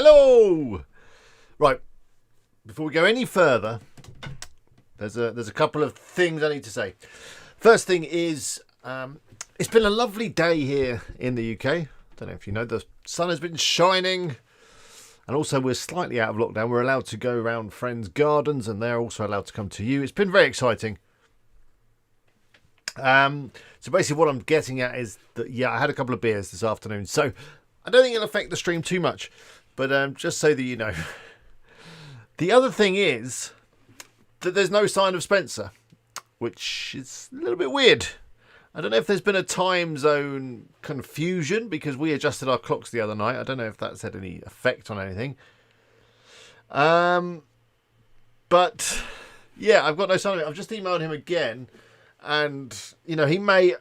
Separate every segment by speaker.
Speaker 1: Hello! Right, before we go any further, there's a couple of things I need to say. First thing is, it's been a lovely day here in the UK. I don't know if you know, the sun has been shining. And also we're slightly out of lockdown. We're allowed to go around friends' gardens and they're also allowed to come to you. It's been very exciting. So basically what I'm getting at is that, yeah, I had a couple of beers this afternoon. So I don't think it'll affect the stream too much. But just so that you know. The other thing is that there's no sign of Spencer, which is a little bit weird. I don't know if there's been a time zone confusion because we adjusted our clocks the other night. I don't know if that's had any effect on anything. But yeah, I've got no sign of it. I've just emailed him again and, you know, he may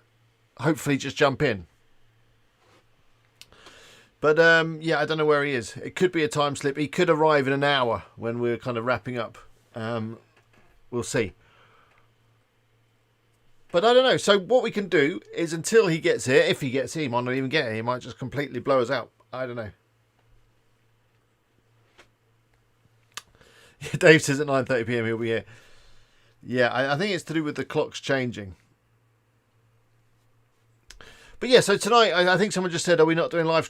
Speaker 1: hopefully just jump in. But yeah, I don't know where he is. It could be a time slip. He could arrive in an hour when we're kind of wrapping up. We'll see. But I don't know. So what we can do is until he gets here, if he gets here, he might not even get here. He might just completely blow us out. I don't know. Dave says at 9:30 p.m. he'll be here. Yeah, I think it's to do with the clocks changing. But yeah, so tonight, I think someone just said, are we not doing live,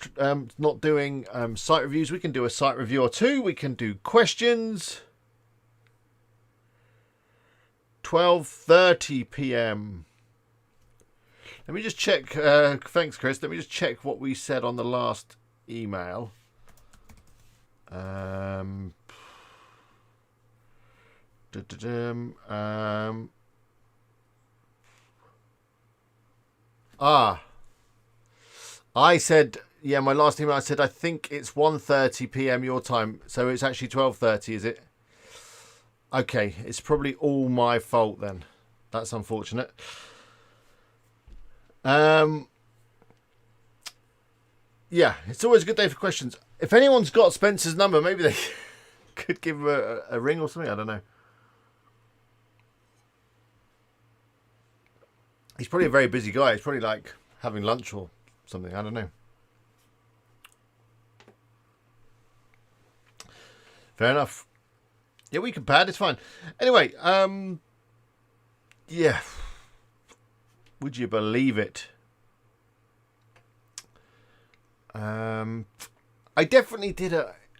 Speaker 1: not doing site reviews? We can do a site review or two. We can do questions. 12:30 p.m. Let me just check. Thanks, Chris. Let me just check what we said on the last email. I said, yeah, my last email, I said, I think it's 1:30 p.m. your time. So it's actually 12:30, is it? Okay, it's probably all my fault then. That's unfortunate. Yeah, it's always a good day for questions. If anyone's got Spencer's number, maybe they could give him a ring or something. I don't know. He's probably a very busy guy. He's probably like having lunch or something. I don't know. Fair enough. Yeah, we can pad. It's fine. Anyway, yeah. Would you believe it? I definitely did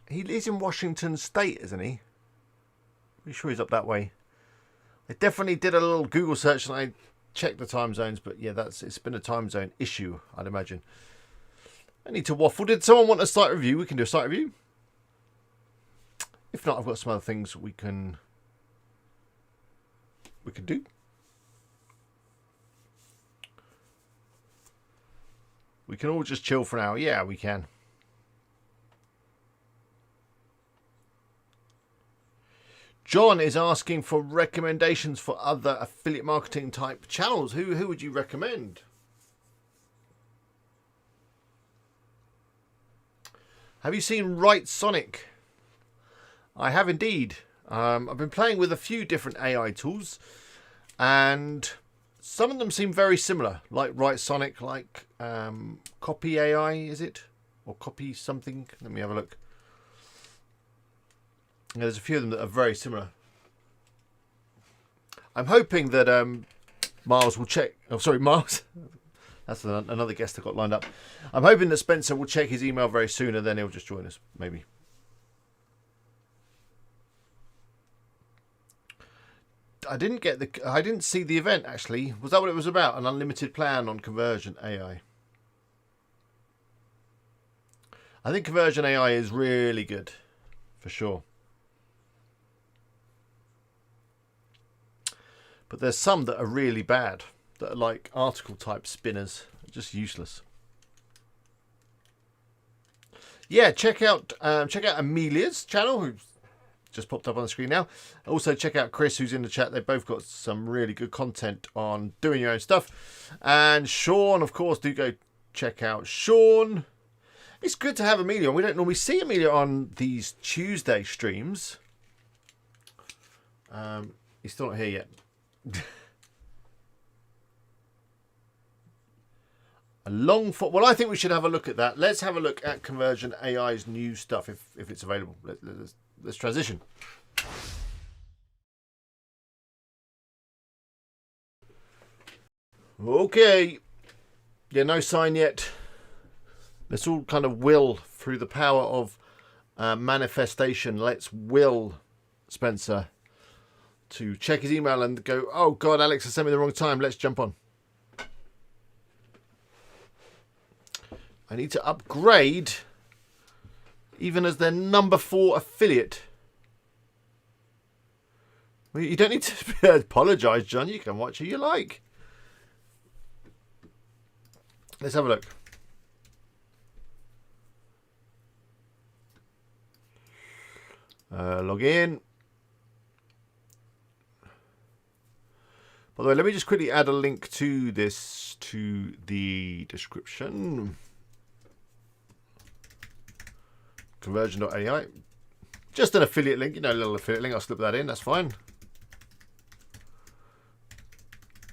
Speaker 1: he lives in Washington State, isn't he? Pretty sure he's up that way. I definitely did a little Google search and I checked the time zones, but yeah, it's been a time zone issue, I'd imagine. I need to waffle. Did someone want a site review? We can do a site review. If not, I've got some other things we can do. We can all just chill for an hour. Yeah, we can. John is asking for recommendations for other affiliate marketing type channels. Who would you recommend? Have you seen Right Sonic? I have indeed. I've been playing with a few different AI tools and some of them seem very similar, like Right Sonic, like Copy AI, is it? Or Copy something? Let me have a look. Yeah, there's a few of them that are very similar. I'm hoping that Miles will check. Oh, sorry, Miles. That's another guest I got lined up. I'm hoping that Spencer will check his email very soon and then he'll just join us, maybe. I didn't see the event actually. Was that what it was about? An unlimited plan on Conversion.ai. I think Conversion.ai is really good, for sure. But there's some that are really bad, that are like article type spinners, just useless. Yeah, check out Amelia's channel, who's just popped up on the screen now. Also check out Chris, who's in the chat. They've both got some really good content on doing your own stuff. And Sean, of course, do go check out Sean. It's good to have Amelia on. We don't normally see Amelia on these Tuesday streams. He's still not here yet. A long form. Well, I think we should have a look at that. Let's have a look at Conversion AI's new stuff if it's available. Let's transition. Okay. Yeah, no sign yet. Let's all kind of will through the power of manifestation. Let's will Spencer to check his email and go, oh God, Alex has sent me the wrong time. Let's jump on. I need to upgrade even as their number 4 affiliate. Well, you don't need to apologise, John. You can watch who you like. Let's have a look. Log in. By the way, let me just quickly add a link to this to the description. Conversion.ai. Just an affiliate link, you know, a little affiliate link. I'll slip that in, that's fine.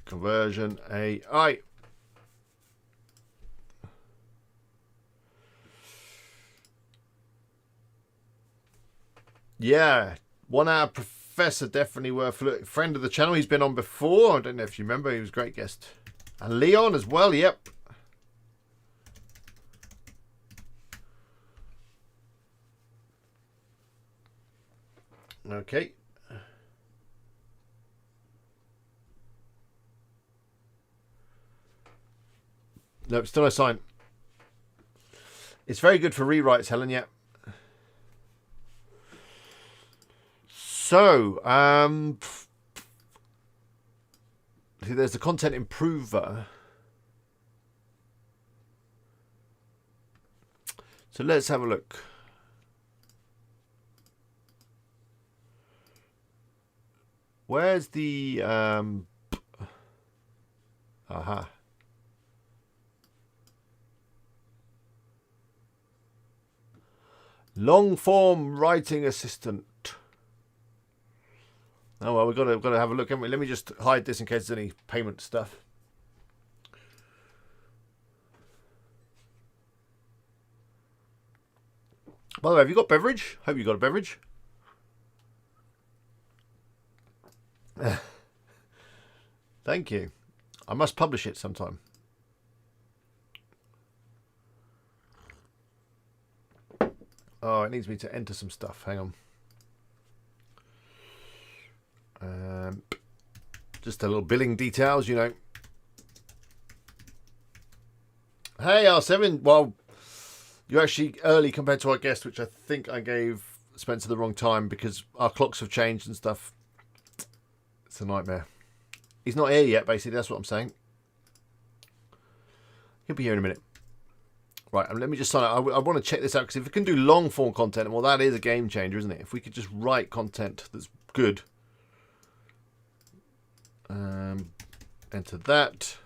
Speaker 1: Conversion AI. Yeah, 1 hour professor, definitely worth a look. Friend of the channel, he's been on before. I don't know if you remember, he was a great guest. And Leon as well, yep. Okay. Nope, still no sign. It's very good for rewrites, Helen, yeah. So, see, there's the content improver. So let's have a look. Where's the aha. Long form writing assistant. Oh well, we've got to have a look, haven't we? Let me just hide this in case there's any payment stuff. By the way, have you got beverage? Hope you got a beverage. Thank you. I must publish it sometime. Oh, it needs me to enter some stuff. Hang on. Just a little billing details, you know. Hey, R7. Well, you're actually early compared to our guest, which I think I gave Spencer the wrong time because our clocks have changed and stuff. It's a nightmare. He's not here yet, basically. That's what I'm saying. He'll be here in a minute. Right, let me just sign up. I want to check this out because if we can do long form content, well, that is a game changer, isn't it? If we could just write content that's good. Enter that.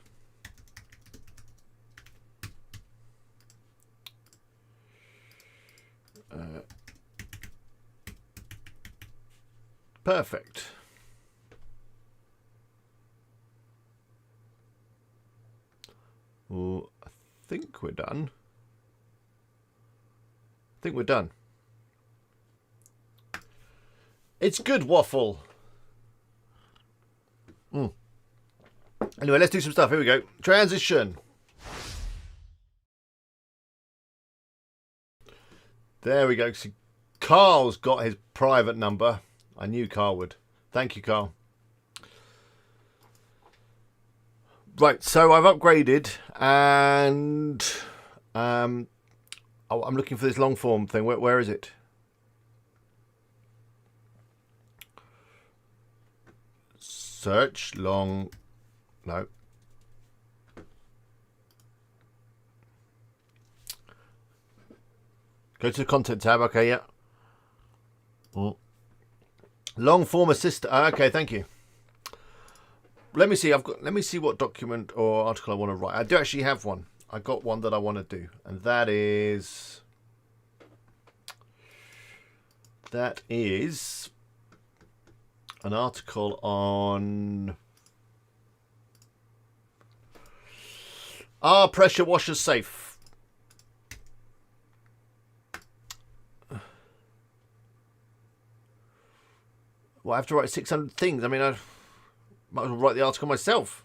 Speaker 1: Perfect. Well, I think we're done. I think we're done. It's good waffle. Anyway, let's do some stuff. Here we go. Transition. There we go. See, Carl's got his private number. I knew Carl would. Thank you, Carl. Right, so I've upgraded and I'm looking for this long form thing. Where is it? Search long. No. Go to the content tab. Okay, yeah. Long form assistant. Okay, thank you. Let me see. Let me see what document or article I want to write. I do actually have one. I got one that I want to do, and that is an article on Are pressure washers safe? Well, I have to write 600 things. I mean, I might as well write the article myself.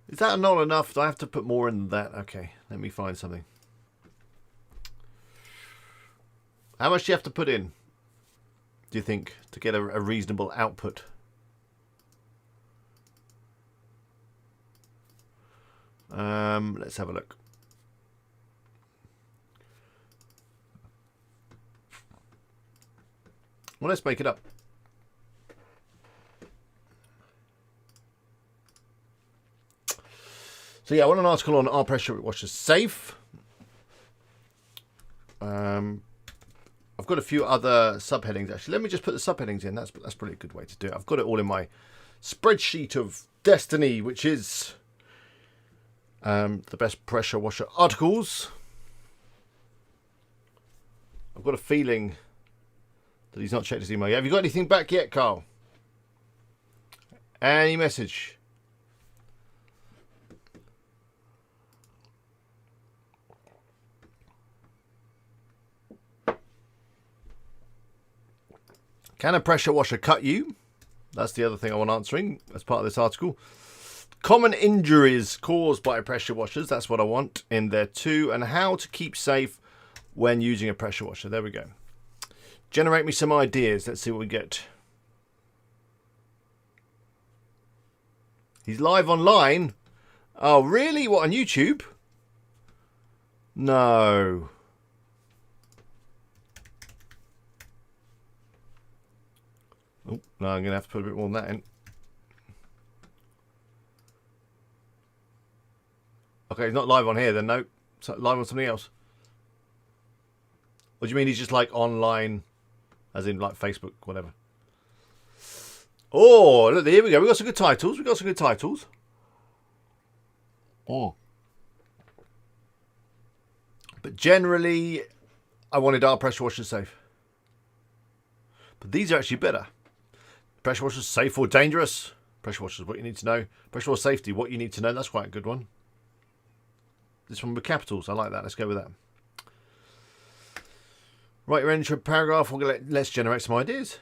Speaker 1: Is that not enough? Do I have to put more in that? Okay, let me find something. How much do you have to put in, do you think, to get a reasonable output? Let's have a look. Well, let's make it up. So yeah, I want an article on are pressure washers safe. I've got a few other subheadings actually. Let me just put the subheadings in. That's probably a good way to do it. I've got it all in my spreadsheet of destiny, which is the best pressure washer articles. I've got a feeling that he's not checked his email yet. Have you got anything back yet, Carl? Any message? Can a pressure washer cut you? That's the other thing I want answering as part of this article. Common injuries caused by pressure washers. That's what I want in there too. And how to keep safe when using a pressure washer. There we go. Generate me some ideas. Let's see what we get. He's live online. Oh, really? What, on YouTube? No. Oh, no, I'm going to have to put a bit more than that in. Okay, he's not live on here then, no. So live on something else. What do you mean he's just like online, as in like Facebook, whatever? Oh, look, here we go. We got some good titles. Oh. But generally, I wanted our pressure washers safe. But these are actually better. Pressure washers safe or dangerous? Pressure washers, what you need to know. Pressure washer safety, what you need to know. That's quite a good one. This one with capitals. I like that. Let's go with that. Write your intro paragraph. Let's generate some ideas.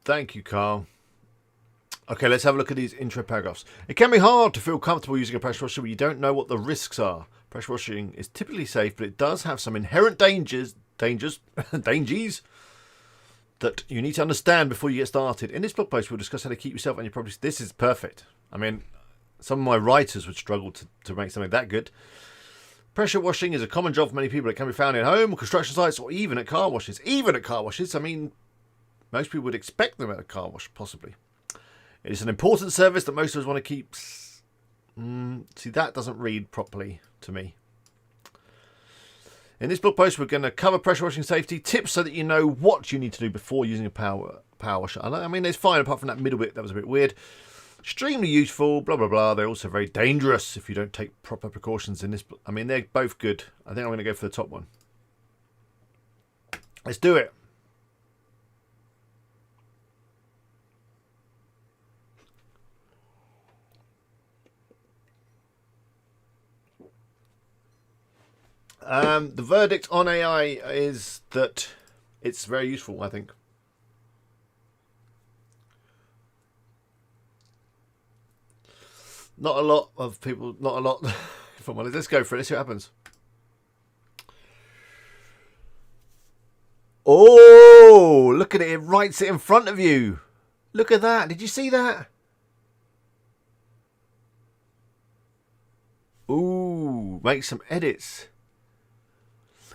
Speaker 1: Thank you, Carl. Okay, let's have a look at these intro paragraphs. It can be hard to feel comfortable using a pressure washer when you don't know what the risks are. Pressure washing is typically safe, but it does have some inherent dangers that you need to understand before you get started. In this blog post, we'll discuss how to keep yourself and your property. This is perfect. I mean, some of my writers would struggle to make something that good. Pressure washing is a common job for many people. It can be found in home, construction sites, or even at car washes. Even at car washes. I mean, most people would expect them at a car wash, possibly. It is an important service that most of us want to keep. See, that doesn't read properly to me. In this blog post, we're going to cover pressure washing safety tips so that you know what you need to do before using a power washer. I mean, it's fine apart from that middle bit that was a bit weird. Extremely useful, blah, blah, blah. They're also very dangerous if you don't take proper precautions in this. I mean, they're both good. I think I'm going to go for the top one. Let's do it. The verdict on AI is that it's very useful, I think. Not a lot of people, not a lot. If I'm honest, let's go for it. Let's see what happens. Oh, look at it. It writes it in front of you. Look at that. Did you see that? Ooh, make some edits.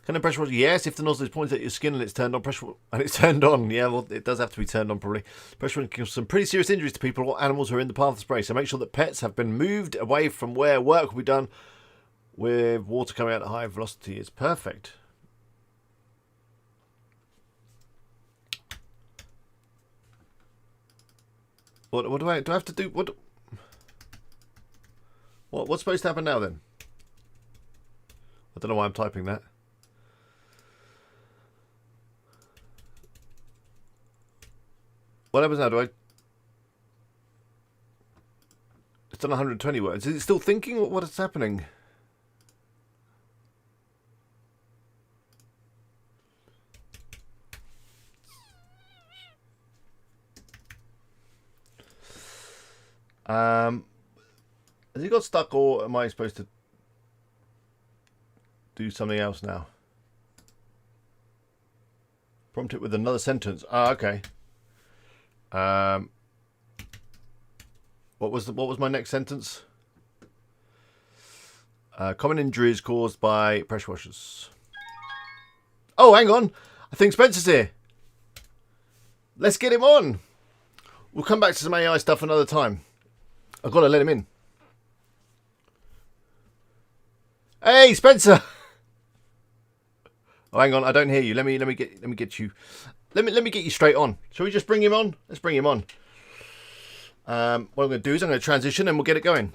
Speaker 1: Can a pressure washer? Yes, if the nozzle is pointed at your skin and it's turned on. Yeah, well, it does have to be turned on probably. Pressure can cause some pretty serious injuries to people or animals who are in the path of spray. So make sure that pets have been moved away from where work will be done with water coming out at high velocity. It's perfect. What do I have to do? What's supposed to happen now then? I don't know why I'm typing that. What happens now? It's done 120 words. Is it still thinking? What is happening? Has it got stuck, or am I supposed to do something else now? Prompt it with another sentence. Ah, okay. What was my next sentence? Common injuries caused by pressure washers. Oh, hang on. I think Spencer's here. Let's get him on. We'll come back to some AI stuff another time. I've got to let him in. Hey, Spencer. Oh, hang on. I don't hear you. Let me get you. Let me get you straight on. Shall we just bring him on? Let's bring him on. What I'm going to do is I'm going to transition and we'll get it going.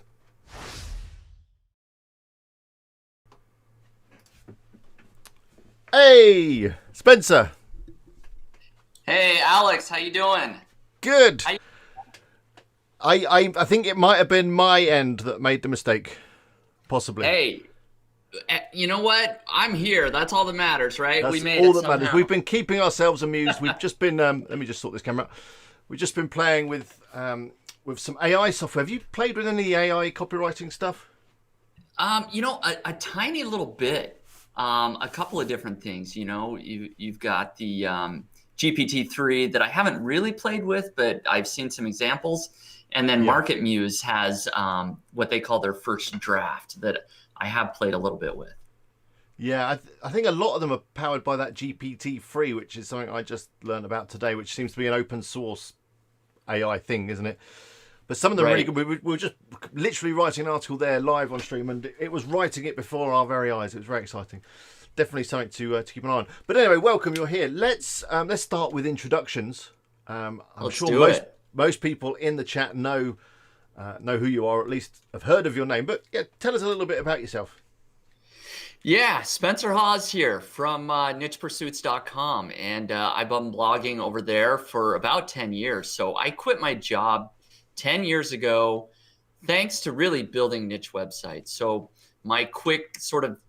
Speaker 1: Hey, Spencer.
Speaker 2: Hey, Alex, how you doing?
Speaker 1: Good. I think it might have been my end that made the mistake. Possibly.
Speaker 2: Hey, you know what? I'm here. That's all that matters, right?
Speaker 1: That's
Speaker 2: we made
Speaker 1: all
Speaker 2: it
Speaker 1: that
Speaker 2: somehow.
Speaker 1: matters. We've been keeping ourselves amused. We've just been. Let me just sort this camera out. We've just been playing with some AI software. Have you played with any AI copywriting stuff?
Speaker 2: A tiny little bit. A couple of different things. You've got the GPT-3 that I haven't really played with, but I've seen some examples. And then Market Muse has what they call their first draft that I have played a little bit with.
Speaker 1: Yeah, I think a lot of them are powered by that GPT-3, which is something I just learned about today, which seems to be an open source AI thing, isn't it? But some of them are really good. We were just literally writing an article there live on stream, and it was writing it before our very eyes. It was very exciting. Definitely something to keep an eye on. But anyway, welcome. You're here. Let's start with introductions. I'm sure most people in the chat know who you are, or at least have heard of your name. But yeah, tell us a little bit about yourself.
Speaker 2: Yeah, Spencer Haws here from nichepursuits.com. And I've been blogging over there for about 10 years. So I quit my job 10 years ago, thanks to really building niche websites. So my quick sort of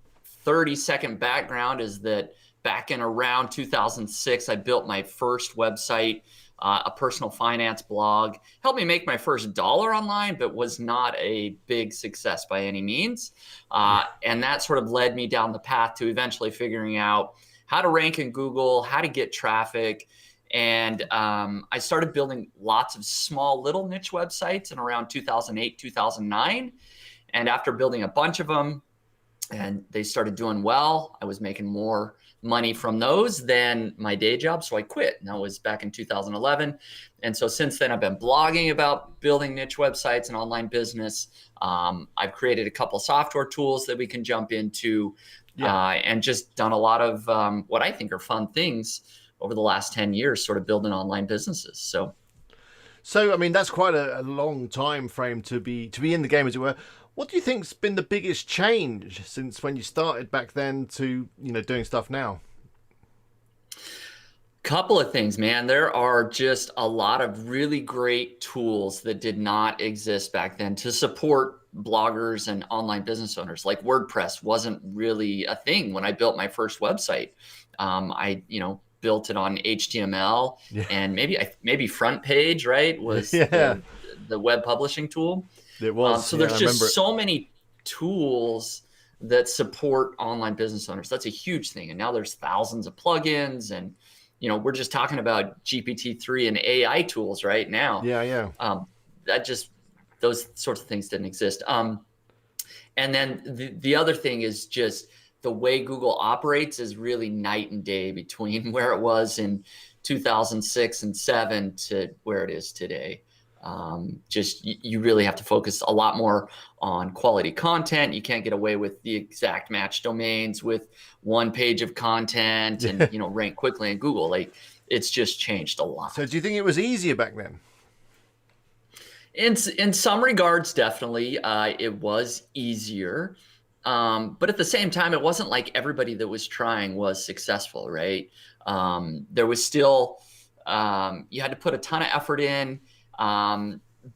Speaker 2: 30-second background is that back in around 2006, I built my first website, a personal finance blog. Helped me make my first dollar online, but was not a big success by any means. And that sort of led me down the path to eventually figuring out how to rank in Google, how to get traffic. And I started building lots of small little niche websites in around 2008, 2009. And after building a bunch of them, and they started doing well, I was making more money from those than my day job. So I quit. And that was back in 2011. And so since then, I've been blogging about building niche websites and online business. I've created a couple software tools that we can jump into, and just done a lot of what I think are fun things over the last 10 years, sort of building online businesses.
Speaker 1: So I mean, that's quite a long time frame to be in the game, as it were. What do you think's been the biggest change since when you started back then to doing stuff now?
Speaker 2: Couple of things, man. There are just a lot of really great tools that did not exist back then to support bloggers and online business owners. Like WordPress wasn't really a thing when I built my first website. I built it on HTML and maybe Front Page, right, was the web publishing tool.
Speaker 1: It was.
Speaker 2: So there's just so many tools that support online business owners. That's a huge thing. And now there's thousands of plugins, and we're just talking about GPT-3 and AI tools right now. Those sorts of things didn't exist. And then the other thing is just the way Google operates is really night and day between where it was in 2006 and 2007 to where it is today. You really have to focus a lot more on quality content. You can't get away with the exact match domains with one page of content and rank quickly in Google. Like, it's just changed a lot.
Speaker 1: So do you think it was easier back then?
Speaker 2: In some regards, definitely, it was easier. But at the same time, it wasn't like everybody that was trying was successful, right? There was still You had to put a ton of effort in.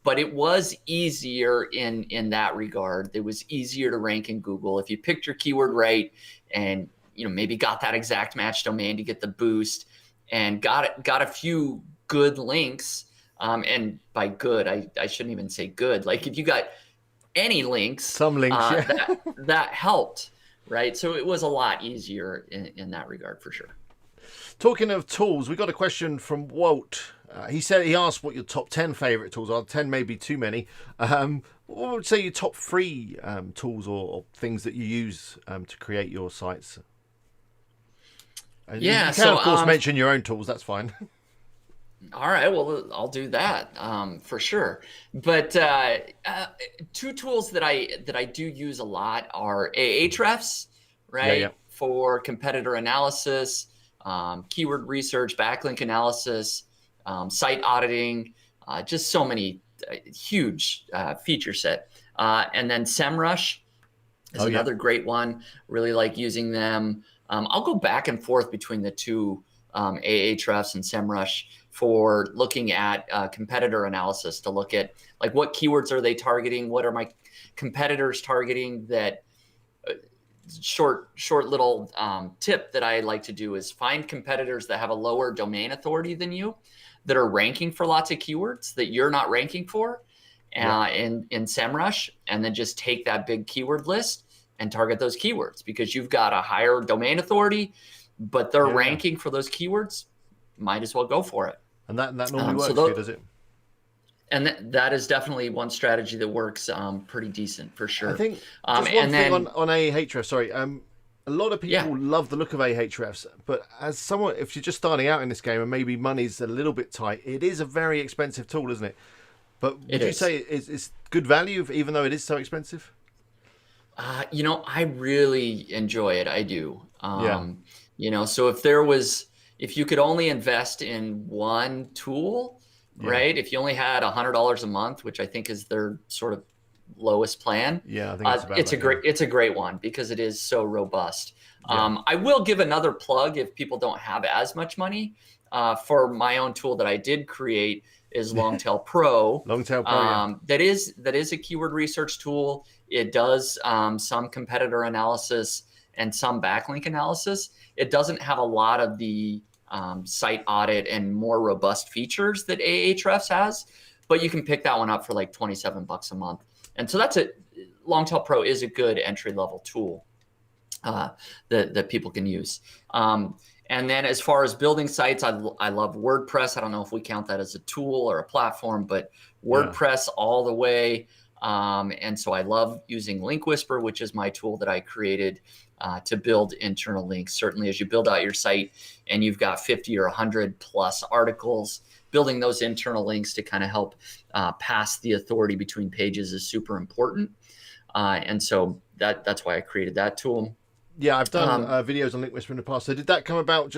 Speaker 2: But it was easier in that regard. It was easier to rank in Google if you picked your keyword right, and maybe got that exact match domain to get the boost, and got a few good links. And by good, I shouldn't even say good. Like if you got any links,
Speaker 1: Some links, yeah.
Speaker 2: that helped, right? So it was a lot easier in that regard for sure.
Speaker 1: Talking of tools, we got a question from Walt. He asked what your top 10 favorite tools are. 10 may be too many. What would say your top 3 tools or things that you use to create your sites? And you can, of course, mention your own tools. That's fine.
Speaker 2: All right, well, I'll do that for sure. But 2 tools that I do use a lot are Ahrefs, right?
Speaker 1: Yeah.
Speaker 2: For competitor analysis, keyword research, backlink analysis, site auditing, just so many huge feature set. And then SEMrush is another great one. Really like using them. I'll go back and forth between the two, Ahrefs and SEMrush, for looking at competitor analysis, to look at like what keywords are they targeting, what are my competitors targeting. That short little tip that I like to do is find competitors that have a lower domain authority than you, that are ranking for lots of keywords that you're not ranking for in SEMrush, and then just take that big keyword list and target those keywords, because you've got a higher domain authority, but they're ranking for those keywords. Might as well go for it.
Speaker 1: And that normally works for you, does it?
Speaker 2: And that is definitely one strategy that works pretty decent for sure.
Speaker 1: I think just one thing on Ahrefs. Sorry, a lot of people love the look of Ahrefs, but as someone, if you're just starting out in this game and maybe money's a little bit tight, it is a very expensive tool, isn't it? But would you say it's good value, even though it is so expensive?
Speaker 2: I really enjoy it. I do. So if you could only invest in one tool, right? If you only had $100 a month, which I think is their sort of lowest plan,
Speaker 1: I think
Speaker 2: it's a great one, because it is so robust. I will give another plug if people don't have as much money, for my own tool that I did create, is Longtail Pro.
Speaker 1: Longtail Pro,
Speaker 2: that is a keyword research tool. It does some competitor analysis and some backlink analysis. It doesn't have a lot of the site audit and more robust features that Ahrefs has, but you can pick that one up for like $27 a month. And so Longtail Pro is a good entry-level tool that people can use. And then as far as building sites, I love WordPress. I don't know if we count that as a tool or a platform, but WordPress all the way. And so I love using Link Whisper, which is my tool that I created to build internal links. Certainly, as you build out your site and you've got 50 or 100 plus articles, building those internal links to kind of help pass the authority between pages is super important. And so that's why I created that tool.
Speaker 1: Yeah, I've done videos on Link Whisper in the past. So did that come about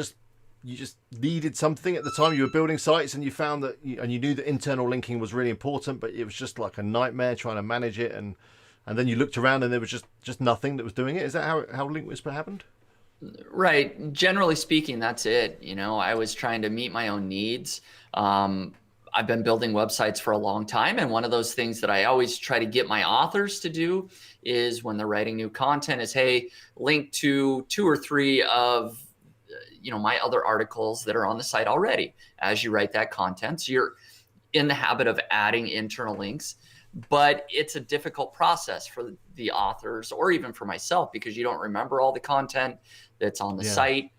Speaker 1: you just needed something at the time you were building sites, and you found that you knew that internal linking was really important, but it was just like a nightmare trying to manage it, and then you looked around and there was just nothing that was doing it? Is that how Link Whisper happened?
Speaker 2: Right. Generally speaking, that's it. I was trying to meet my own needs. I've been building websites for a long time, and one of those things that I always try to get my authors to do is, when they're writing new content, is, hey, link to 2 or 3 of my other articles that are on the site already as you write that content. So you're in the habit of adding internal links, but it's a difficult process for the authors, or even for myself, because you don't remember all the content that's on the site.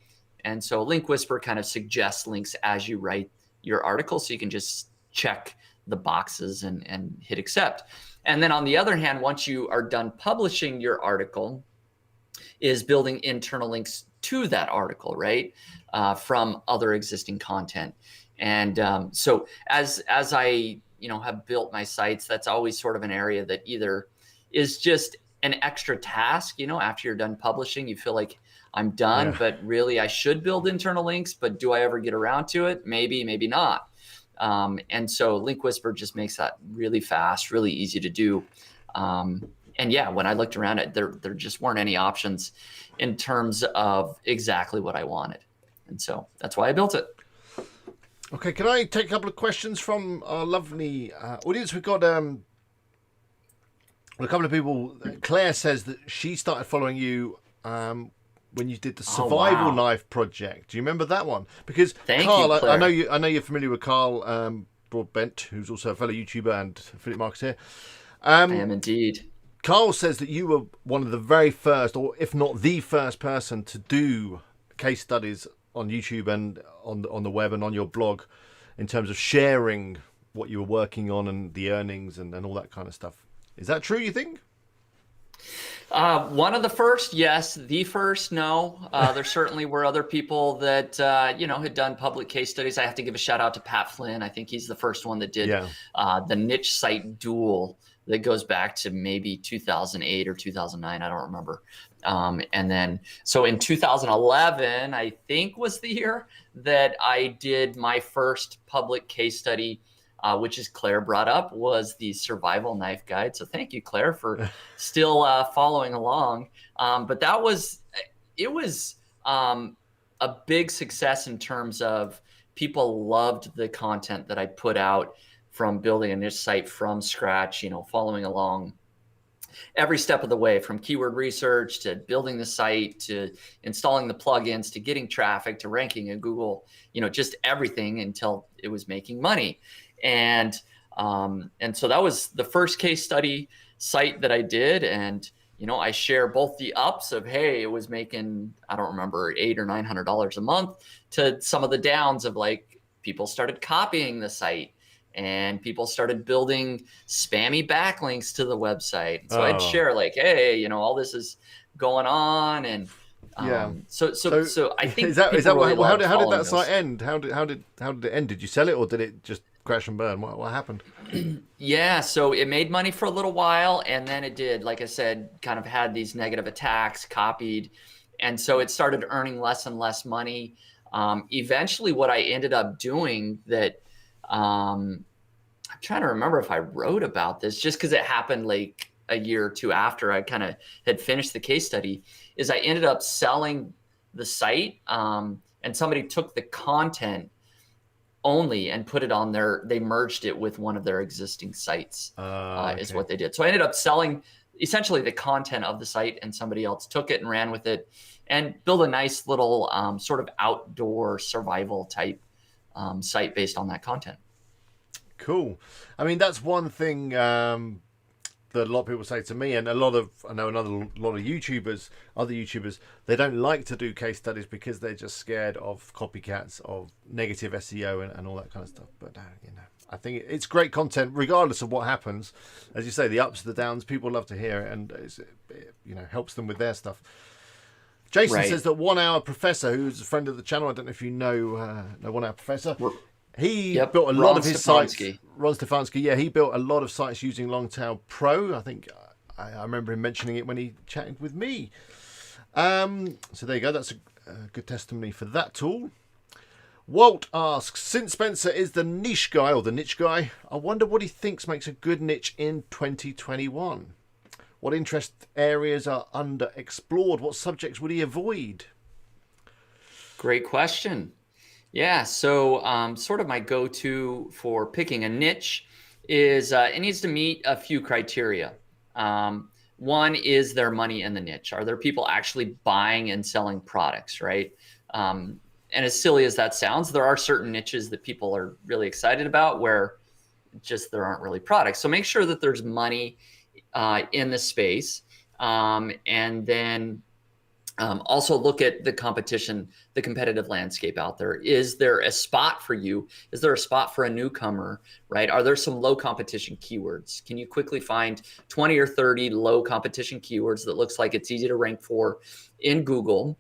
Speaker 2: And so Link Whisper kind of suggests links as you write your article, so you can just check the boxes and hit accept. And then on the other hand, once you are done publishing your article, is building internal links to that article, right? From other existing content. And so as I have built my sites, that's always sort of an area that either is just an extra task, after you're done publishing, you feel like I'm done, but really I should build internal links, but do I ever get around to it? Maybe, maybe not. And so Link Whisper just makes that really fast, really easy to do. And when I looked around it, there just weren't any options in terms of exactly what I wanted. And so that's why I built it.
Speaker 1: Okay, can I take a couple of questions from our lovely audience? We've got a couple of people. Claire says that she started following you when you did the
Speaker 2: Oh,
Speaker 1: survival
Speaker 2: wow.
Speaker 1: knife project. Do you remember that one? Because
Speaker 2: Thank you,
Speaker 1: Carl, I know
Speaker 2: Claire.
Speaker 1: you're familiar with Carl Broadbent, who's also a fellow YouTuber and affiliate marketer.
Speaker 2: I am indeed.
Speaker 1: Carl says that you were one of the very first, or if not the first person to do case studies on YouTube and on the web and on your blog in terms of sharing what you were working on and the earnings and all that kind of stuff. Is that true, you think?
Speaker 2: One of the first, yes. The first, no. There certainly were other people that had done public case studies. I have to give a shout out to Pat Flynn. I think he's the first one that did
Speaker 1: Yeah.
Speaker 2: the niche site duel that goes back to maybe 2008 or 2009. I don't remember. And then, so in 2011, I think was the year that I did my first public case study, which is Claire brought up, was the survival knife guide. So thank you, Claire, for still following along. But it was a big success in terms of people loved the content that I put out from building a niche site from scratch, following along every step of the way, from keyword research to building the site to installing the plugins to getting traffic to ranking in Google, just everything until it was making money. And so that was the first case study site that I did. And, I share both the ups of, hey, it was making, I don't remember, $800 or $900 a month, to some of the downs of like people started copying the site and people started building spammy backlinks to the website. So I'd
Speaker 1: Oh,
Speaker 2: share like, hey, all this is going on. And
Speaker 1: yeah.
Speaker 2: so I
Speaker 1: Is
Speaker 2: think
Speaker 1: that
Speaker 2: people really
Speaker 1: how
Speaker 2: loved
Speaker 1: did
Speaker 2: following
Speaker 1: that site
Speaker 2: those.
Speaker 1: end? How did it end? Did you sell it or did it just crash and burn? What happened?
Speaker 2: Yeah, so it made money for a little while, and then it did, like I said, kind of had these negative attacks, copied, and so it started earning less and less money. Eventually, what I ended up doing that I'm trying to remember if I wrote about this, just because it happened like a year or two after I kind of had finished the case study, is I ended up selling the site, and somebody took the content only and put it on they merged it with one of their existing sites, is
Speaker 1: Okay.
Speaker 2: what they did. So I ended up selling essentially the content of the site, and somebody else took it and ran with it and built a nice little sort of outdoor survival type site based on that content.
Speaker 1: Cool. I mean, that's one thing that a lot of people say to me, and I know another lot of YouTubers, other YouTubers, they don't like to do case studies because they're just scared of copycats, of negative SEO, and all that kind of stuff. But I think it's great content, regardless of what happens. As you say, the ups, the downs, people love to hear it, and it helps them with their stuff. Jason
Speaker 2: Right.
Speaker 1: says that 1 Hour Professor, who's a friend of the channel, I don't know if you know 1 Hour Professor. He
Speaker 2: Yep.
Speaker 1: built a lot
Speaker 2: Ron
Speaker 1: of his sites.
Speaker 2: Stefanski.
Speaker 1: Ron Stefanski, yeah, he built a lot of sites using Longtail Pro. I think I remember him mentioning it when he chatted with me. So there you go. That's a good testimony for that tool. Walt asks, since Spencer is the niche guy or the niche guy, I wonder what he thinks makes a good niche in 2021. What interest areas are underexplored? What subjects would he avoid?
Speaker 2: Great question. Yeah, so sort of my go-to for picking a niche is it needs to meet a few criteria. One is their money in the niche. Are there people actually buying and selling products, right? And as silly as that sounds, there are certain niches that people are really excited about where just there aren't really products. So make sure that there's money in the space, and then also look at the competition, the competitive landscape out there. Is there a spot for you? Is there a spot for a newcomer, right? Are there some low competition keywords? Can you quickly find 20 or 30 low competition keywords that looks like it's easy to rank for in Google?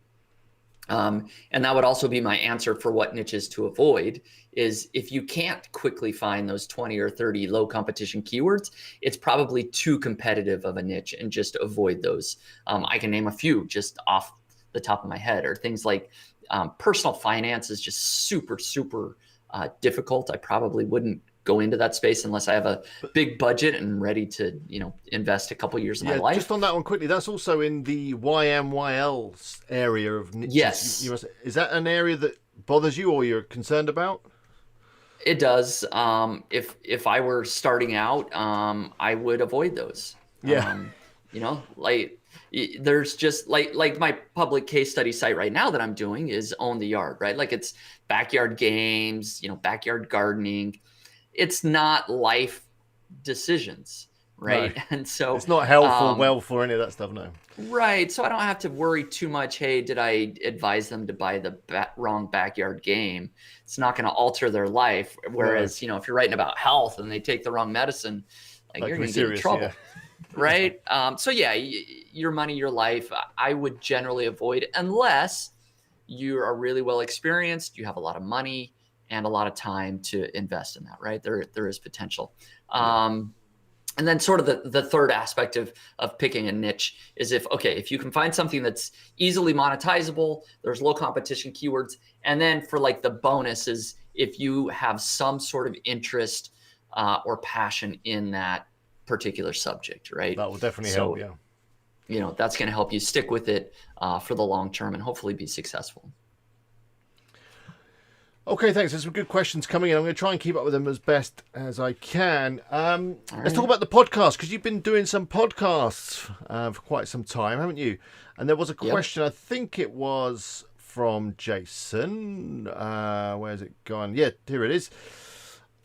Speaker 2: And that would also be my answer for what niches to avoid. Is if you can't quickly find those 20 or 30 low competition keywords, it's probably too competitive of a niche, and just avoid those. I can name a few just off the top of my head, or things like personal finance is just super, super difficult. I probably wouldn't go into that space unless I have a big budget and ready to, invest a couple years of my
Speaker 1: Yeah,
Speaker 2: life.
Speaker 1: just on that one quickly. That's also in the YMYL area of niches.
Speaker 2: Yes.
Speaker 1: Is that an area that bothers you or you're concerned about?
Speaker 2: It does. If I were starting out, I would avoid those.
Speaker 1: Yeah.
Speaker 2: Like there's just like my public case study site right now that I'm doing is Own the Yard, right? Like it's backyard games, backyard gardening. It's not life decisions,
Speaker 1: No.
Speaker 2: right? And so,
Speaker 1: It's not health or
Speaker 2: um,
Speaker 1: wealth or any of that stuff, no.
Speaker 2: right. So I don't have to worry too much. Hey, did I advise them to buy the wrong backyard game? It's not going to alter their life.
Speaker 1: No.
Speaker 2: Whereas, if you're writing about health and they take the wrong medicine, like
Speaker 1: That
Speaker 2: you're
Speaker 1: can be
Speaker 2: going to get in
Speaker 1: serious,
Speaker 2: trouble.
Speaker 1: yeah.
Speaker 2: Right. So yeah, your money, your life, I would generally avoid unless you are really well experienced, you have a lot of money and a lot of time to invest in that, right? There is potential.
Speaker 1: Yeah.
Speaker 2: And then sort of the third aspect of picking a niche is if you can find something that's easily monetizable, there's low competition keywords. And then for like the bonus is if you have some sort of interest or passion in that particular subject, right?
Speaker 1: That will definitely
Speaker 2: So,
Speaker 1: help, yeah.
Speaker 2: that's going to help you stick with it for the long term and hopefully be successful.
Speaker 1: Okay, thanks. There's some good questions coming in. I'm going to try and keep up with them as best as I can. Let's talk about the podcast, because you've been doing some podcasts for quite some time, haven't you? And there was a question, I think it was from Jason. Where's it gone? Yeah, here it is.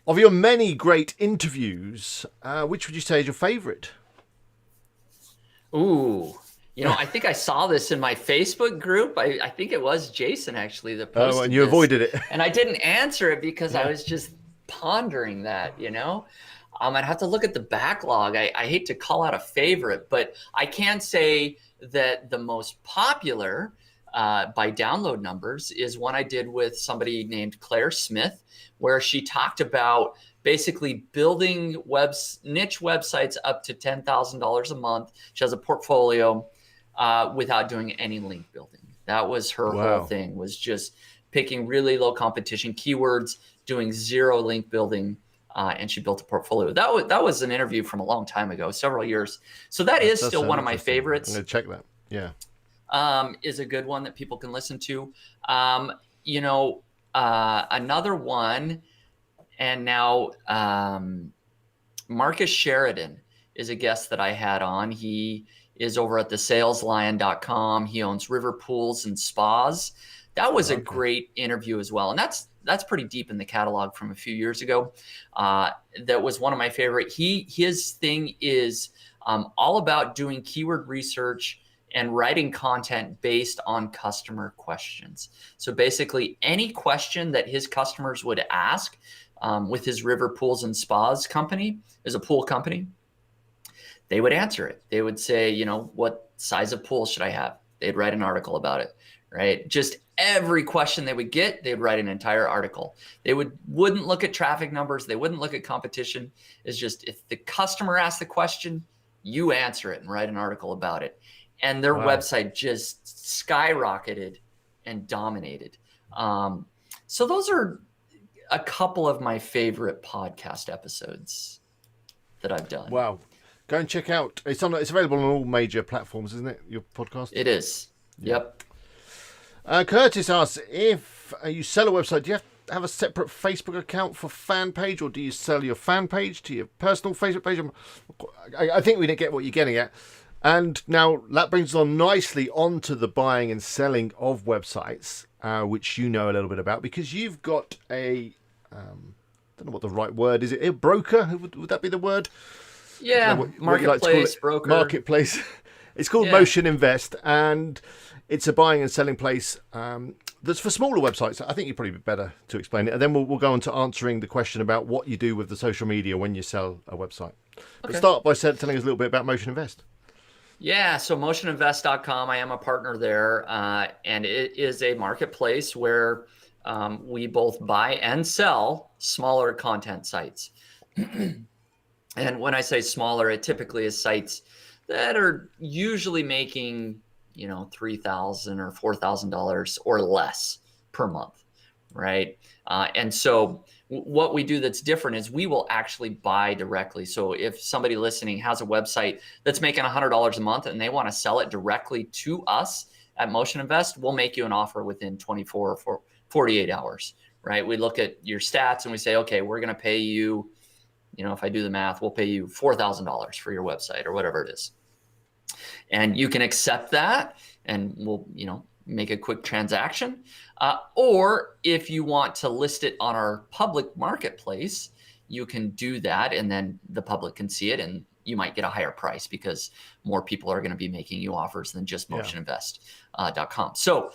Speaker 1: Of your many great interviews, which would you say is your favourite?
Speaker 2: Ooh, I think I saw this in my Facebook group. I think it was Jason actually that posted
Speaker 1: Oh, and you
Speaker 2: this.
Speaker 1: avoided it.
Speaker 2: And I didn't answer it because I was just pondering that, I'd have to look at the backlog. I hate to call out a favorite, but I can say that the most popular by download numbers is one I did with somebody named Claire Smith, where she talked about basically building niche websites up to $10,000 a month. She has a portfolio without doing any link building. That was her whole thing, was just picking really low competition keywords, doing zero link building, and she built a portfolio. That was an interview from a long time ago, several years. So that is still one of my favorites.
Speaker 1: I'm going to check that. Yeah.
Speaker 2: Is a good one that people can listen to. Another one, and now Marcus Sheridan is a guest that I had on. He is over at thesaleslion.com. He owns river pools and spas. That was a great interview as well. And that's pretty deep in the catalog from a few years ago. That was one of my favorite. His thing is all about doing keyword research and writing content based on customer questions. So basically any question that his customers would ask with his river pools and spas company, is a pool company, they would answer it. They would say, what size of pool should I have? They'd write an article about it, right? Just every question they would get, they'd write an entire article. They wouldn't look at traffic numbers. They wouldn't look at competition. It's just if the customer asked the question, you answer it and write an article about it. And their website just skyrocketed and dominated. So those are a couple of my favorite podcast episodes that I've done.
Speaker 1: Wow. Go and check out. It's available on all major platforms, isn't it? Your podcast?
Speaker 2: It is. Yep.
Speaker 1: Curtis asks, if you sell a website, do you have a separate Facebook account for fan page, or do you sell your fan page to your personal Facebook page? I think we didn't get what you're getting at. And now that brings us on nicely onto the buying and selling of websites, which you know a little bit about, because you've got a, I don't know what the right word is. A broker? Would that be the word?
Speaker 2: Yeah, marketplace, broker.
Speaker 1: Marketplace. It's called Motion Invest, and it's a buying and selling place that's for smaller websites. I think you'd probably be better to explain it. And then we'll go on to answering the question about what you do with the social media when you sell a website. But start by telling us a little bit about Motion Invest.
Speaker 2: Yeah, so motioninvest.com, I am a partner there, and it is a marketplace where we both buy and sell smaller content sites. And when I say smaller, it typically is sites that are usually making, $3,000 or $4,000 or less per month, right? And so what we do that's different is we will actually buy directly. So if somebody listening has a website that's making $100 a month and they want to sell it directly to us at Motion Invest, we'll make you an offer within 24 or 48 hours, right? We look at your stats and we say, okay, we're going to pay you, if I do the math, we'll pay you $4,000 for your website or whatever it is. And you can accept that and we'll, make a quick transaction. Or if you want to list it on our public marketplace, you can do that and then the public can see it and you might get a higher price because more people are going to be making you offers than just motioninvest.com. So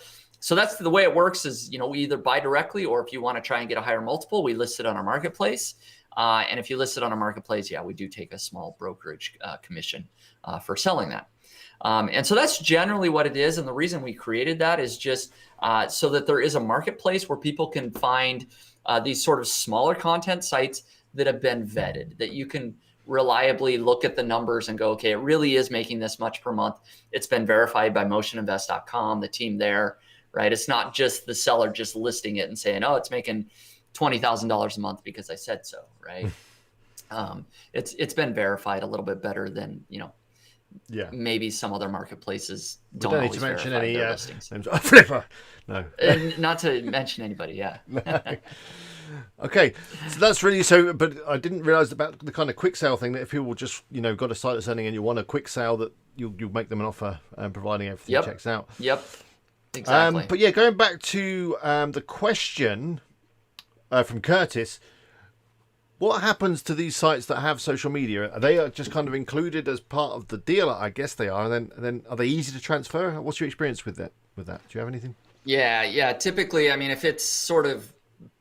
Speaker 2: that's the way it works is, we either buy directly or if you want to try and get a higher multiple, we list it on our marketplace. And if you list it on a marketplace, we do take a small brokerage commission for selling that. And so that's generally what it is. And the reason we created that is just so that there is a marketplace where people can find these sort of smaller content sites that have been vetted, that you can reliably look at the numbers and go, okay, it really is making this much per month. It's been verified by motioninvest.com, the team there, right? It's not just the seller just listing it and saying, oh, it's making $20,000 a month because I said so, right? It's been verified a little bit better than, maybe some other marketplaces don't always
Speaker 1: need to mention
Speaker 2: verify
Speaker 1: any
Speaker 2: their listings.
Speaker 1: Flipper. No.
Speaker 2: Not to mention anybody, yeah.
Speaker 1: Okay, so that's really but I didn't realize about the kind of quick sale thing that if people just got a site that's selling and you want a quick sale that you'll make them an offer providing everything checks out.
Speaker 2: Yep, exactly.
Speaker 1: But yeah, going back to the question from Curtis, what happens to these sites that have social media? Are they just kind of included as part of the deal? I guess they are. And then are they easy to transfer? What's your experience with that? Do you have anything?
Speaker 2: Yeah. Typically, if it's sort of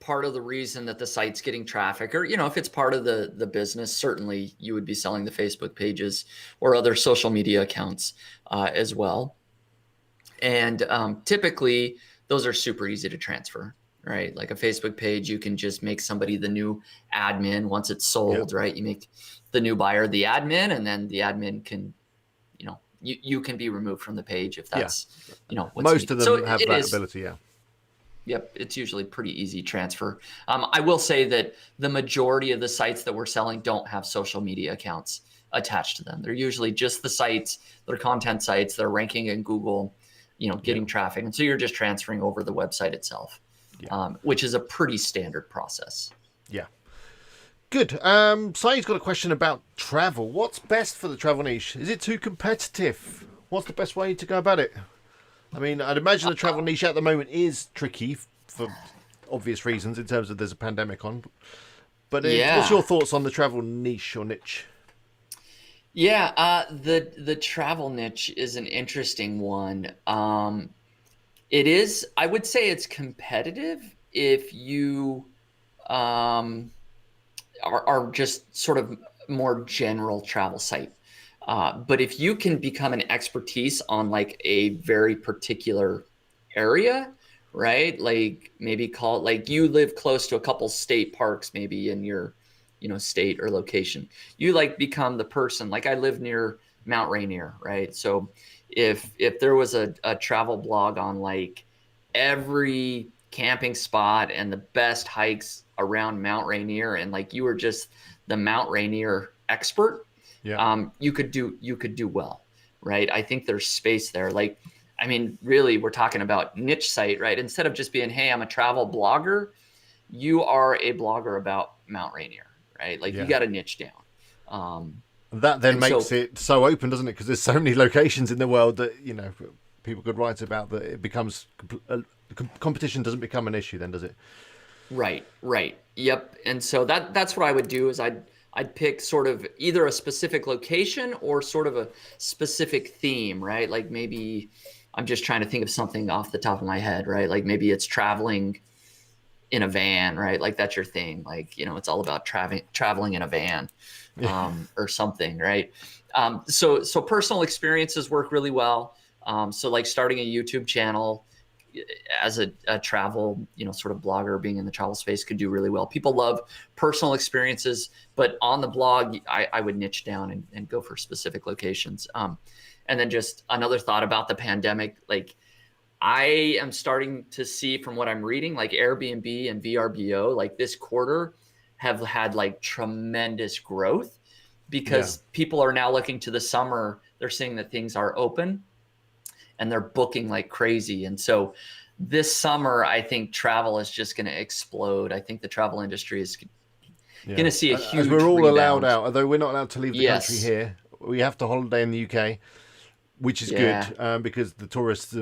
Speaker 2: part of the reason that the site's getting traffic or, if it's part of the business, certainly you would be selling the Facebook pages or other social media accounts as well. And typically those are super easy to transfer, right? Like a Facebook page, you can just make somebody the new admin once it's sold, right? You make the new buyer the admin and then the admin can, you can be removed from the page if that's, what's
Speaker 1: most
Speaker 2: needed.
Speaker 1: of them have that ability. Yeah.
Speaker 2: Yep, it's usually pretty easy transfer. I will say that the majority of the sites that we're selling don't have social media accounts attached to them. They're usually just the sites, they're content sites, they're ranking in Google, getting traffic. And so you're just transferring over the website itself, which is a pretty standard process.
Speaker 1: Yeah. Good. Sai's got a question about travel. What's best for the travel niche? Is it too competitive? What's the best way to go about it? I'd imagine the travel niche at the moment is tricky for obvious reasons in terms of there's a pandemic on. But what's your thoughts on the travel niche or niche?
Speaker 2: Yeah, the travel niche is an interesting one. It is, I would say it's competitive if you are just sort of more general travel site. But if you can become an expertise on like a very particular area, right? Like maybe call it like you live close to a couple state parks, maybe in your, state or location. You like become the person. Like I live near Mount Rainier, right? So if there was a travel blog on like every camping spot and the best hikes around Mount Rainier, and like you were just the Mount Rainier expert. Yeah. You could do well, right? I think there's space there. Like, really, we're talking about niche site, right? Instead of just being, hey, I'm a travel blogger, you are a blogger about Mount Rainier, right? Like you got to niche down.
Speaker 1: That then makes it so open, doesn't it? Because there's so many locations in the world that, people could write about that it becomes, competition doesn't become an issue then, does it?
Speaker 2: Right. Yep. And so that's what I would do is I'd pick sort of either a specific location or sort of a specific theme, right? Like maybe I'm just trying to think of something off the top of my head, right? Like maybe it's traveling in a van, right? Like that's your thing. Like, it's all about traveling in a van or something, right? So personal experiences work really well. So like starting a YouTube channel as a travel, sort of blogger being in the travel space could do really well. People love personal experiences, but on the blog, I would niche down and go for specific locations. And then just another thought about the pandemic, like I am starting to see from what I'm reading, like Airbnb and VRBO, like this quarter have had like tremendous growth because people are now looking to the summer. They're seeing that things are open and they're booking like crazy. And so this summer, I think travel is just going to explode. I think the travel industry is going to see a
Speaker 1: As we're
Speaker 2: huge
Speaker 1: all allowed
Speaker 2: rebound.
Speaker 1: out, although we're not allowed to leave the country
Speaker 2: Yes.
Speaker 1: here, we have to holiday in the UK, which is
Speaker 2: Yeah.
Speaker 1: good because the tourists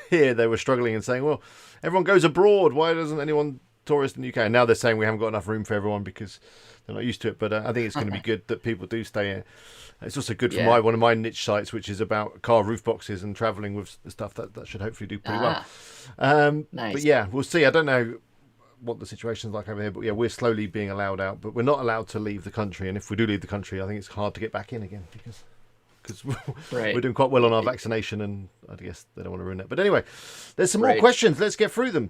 Speaker 1: here, they were struggling and saying, well, everyone goes abroad. Why doesn't anyone tourist in the UK? And now they're saying we haven't got enough room for everyone because they're not used to it. But I think it's going to be good that people do stay here. It's also good for
Speaker 2: Yeah.
Speaker 1: one of my niche sites, which is about car roof boxes and traveling with stuff. That should hopefully do pretty well.
Speaker 2: Nice.
Speaker 1: But yeah, we'll see. I don't know what the situation's like over here, but yeah, we're slowly being allowed out, but we're not allowed to leave the country. And if we do leave the country, I think it's hard to get back in again because
Speaker 2: Right.
Speaker 1: we're doing quite well on our vaccination, and I guess they don't want to ruin it. But anyway, there's some more
Speaker 2: Right.
Speaker 1: questions. Let's get through them.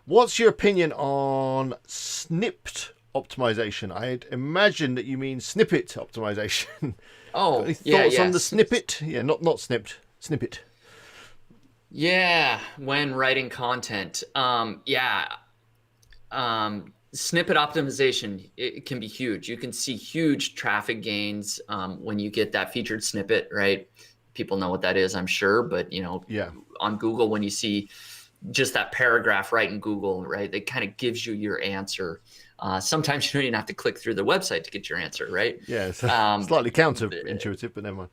Speaker 1: What's your opinion on snipped optimization? I'd imagine that you mean snippet optimization.
Speaker 2: Oh,
Speaker 1: Any
Speaker 2: yeah,
Speaker 1: thoughts
Speaker 2: yeah.
Speaker 1: on the snippet? Yeah, not snipped, snippet.
Speaker 2: Yeah, when writing content. Snippet optimization, it can be huge. You can see huge traffic gains when you get that featured snippet, right? People know what that is, I'm sure, but
Speaker 1: Yeah.
Speaker 2: on Google, when you see just that paragraph right in Google, right, it kind of gives you your answer. Sometimes you don't even have to click through the website to get your answer, right?
Speaker 1: Yeah, it's slightly counterintuitive, but never mind.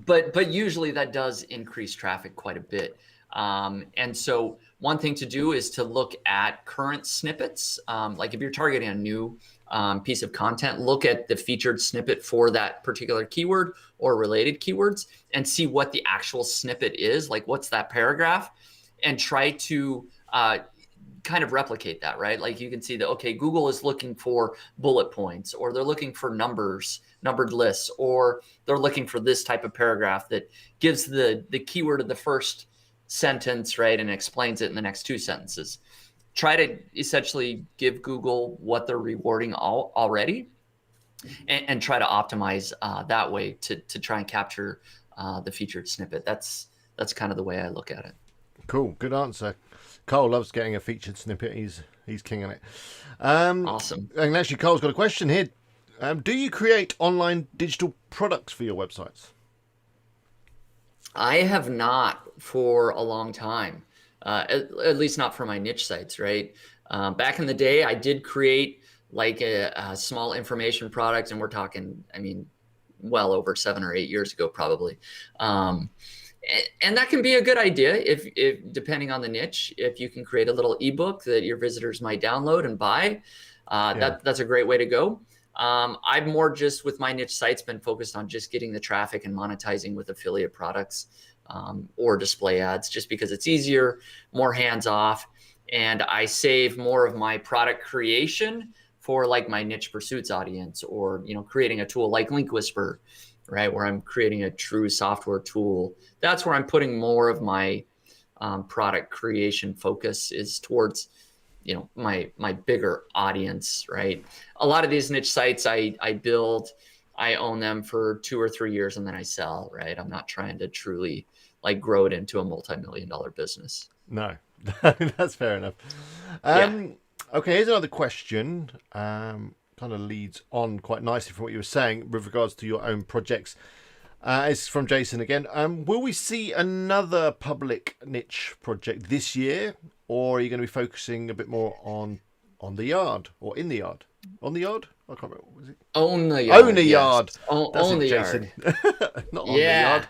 Speaker 2: But usually that does increase traffic quite a bit. And so one thing to do is to look at current snippets. Like if you're targeting a new piece of content, look at the featured snippet for that particular keyword or related keywords and see what the actual snippet is. Like what's that paragraph, and try to kind of replicate that, right? Like you can see that, okay, Google is looking for bullet points, or they're looking for numbered lists, or they're looking for this type of paragraph that gives the keyword of the first sentence, right, and explains it in the next two sentences. Try to essentially give Google what they're rewarding already, and try to optimize that way to try and capture the featured snippet. That's kind of the way I look at it.
Speaker 1: Cool, good answer. Carl loves getting a featured snippet. He's king on it.
Speaker 2: Awesome.
Speaker 1: And actually, Carl's got a question here. Do you create online digital products for your websites?
Speaker 2: I have not for a long time, at least not for my niche sites, right? Back in the day, I did create like a small information product, and we're talking, I mean, well over 7 or 8 years ago, probably. And that can be a good idea if depending on the niche. If you can create a little ebook that your visitors might download and buy, that's a great way to go. I've more just with my niche sites been focused on just getting the traffic and monetizing with affiliate products or display ads, just because it's easier, more hands off, and I save more of my product creation for like my niche pursuits audience, or creating a tool like Link Whisper, right, where I'm creating a true software tool. That's where I'm putting more of my product creation focus is towards my bigger audience, right? A lot of these niche sites I build, I own them for 2 or 3 years and then I sell, right? I'm not trying to truly like grow it into a multi-million-dollar business.
Speaker 1: No, that's fair enough. Okay, here's another question. Kind of leads on quite nicely from what you were saying with regards to your own projects. It's from Jason again. Will we see another public niche project this year, or are you going to be focusing a bit more on the yard or in the yard? On the yard? I can't remember. What was it?
Speaker 2: Own the yard.
Speaker 1: Own the yard.
Speaker 2: Yes.
Speaker 1: That's
Speaker 2: own
Speaker 1: it,
Speaker 2: the
Speaker 1: Jason.
Speaker 2: yard.
Speaker 1: Not on the yard.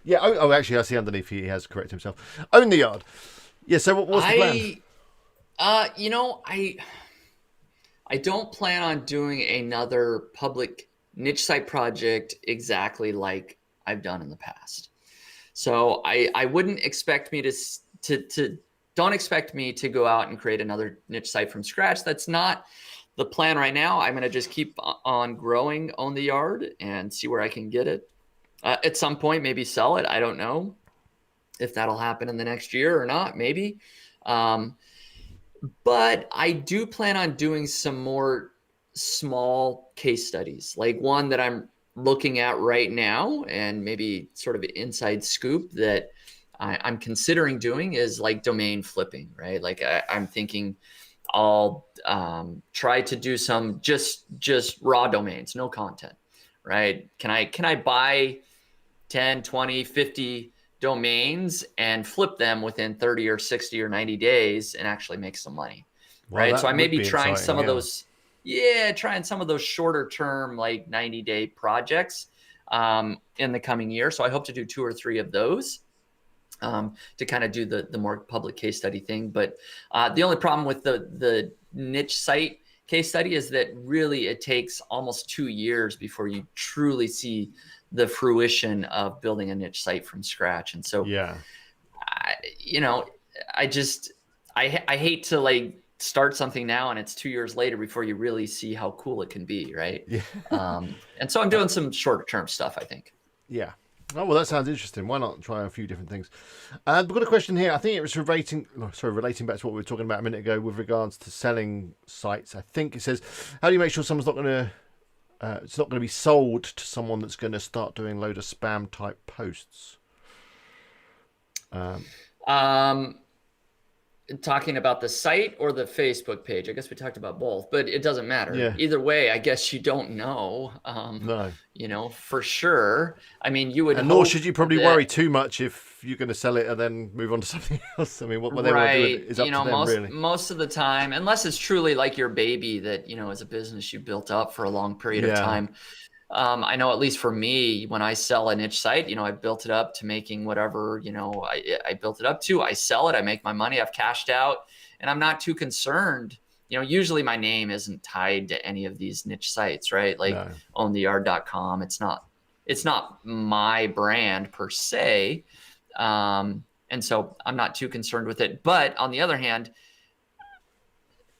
Speaker 1: Yeah. Oh, actually, I see underneath he has corrected himself. Own the yard. Yeah. So what's the plan?
Speaker 2: I don't plan on doing another public niche site project exactly like I've done in the past. So I wouldn't expect me to don't expect me to go out and create another niche site from scratch. That's not the plan right now. I'm going to just keep on growing Own the Yard and see where I can get it. At some point, maybe sell it. I don't know if that'll happen in the next year or not, maybe. But I do plan on doing some more small case studies, like one that I'm looking at right now, and maybe sort of an inside scoop that I'm considering doing is like domain flipping, right? Like I'm thinking I'll try to do some just raw domains, no content, right? Can I buy 10, 20, 50 domains and flip them within 30 or 60 or 90 days and actually make some money.
Speaker 1: Well,
Speaker 2: right.
Speaker 1: that
Speaker 2: So I may
Speaker 1: would
Speaker 2: be
Speaker 1: be
Speaker 2: trying
Speaker 1: exciting,
Speaker 2: some of
Speaker 1: yeah.
Speaker 2: those, trying some of those shorter term, like 90-day projects in the coming year. So I hope to do 2 or 3 of those to kind of do the more public case study thing. But the only problem with the niche site case study is that really it takes almost 2 years before you truly see the fruition of building a niche site from scratch. And so,
Speaker 1: Yeah.
Speaker 2: I hate to like start something now and it's 2 years later before you really see how cool it can be, right?
Speaker 1: Yeah.
Speaker 2: And so I'm doing some shorter term stuff, I think.
Speaker 1: Yeah. Oh, well, that sounds interesting. Why not try a few different things? We've got a question here. I think it was relating back to what we were talking about a minute ago with regards to selling sites. I think it says, how do you make sure someone's not going to, it's not going to be sold to someone that's going to start doing a load of spam type posts?
Speaker 2: Talking about the site or the Facebook page? I guess we talked about both, but it doesn't matter.
Speaker 1: Yeah.
Speaker 2: Either way, I guess you don't know.
Speaker 1: No.
Speaker 2: For sure. I mean, you would
Speaker 1: and
Speaker 2: hope
Speaker 1: nor should you probably
Speaker 2: that,
Speaker 1: worry too much if you're going to sell it and then move on to something else. I mean, what they want to do with it is up to them, really.
Speaker 2: Most of the time, unless it's truly like your baby that, is a business you built up for a long period of time. I know, at least for me, when I sell a niche site, I built it up to making whatever, I built it up to. I sell it, I make my money, I've cashed out, and I'm not too concerned. Usually my name isn't tied to any of these niche sites, right? Like owntheyard.com. It's not my brand per se. And so I'm not too concerned with it. But on the other hand,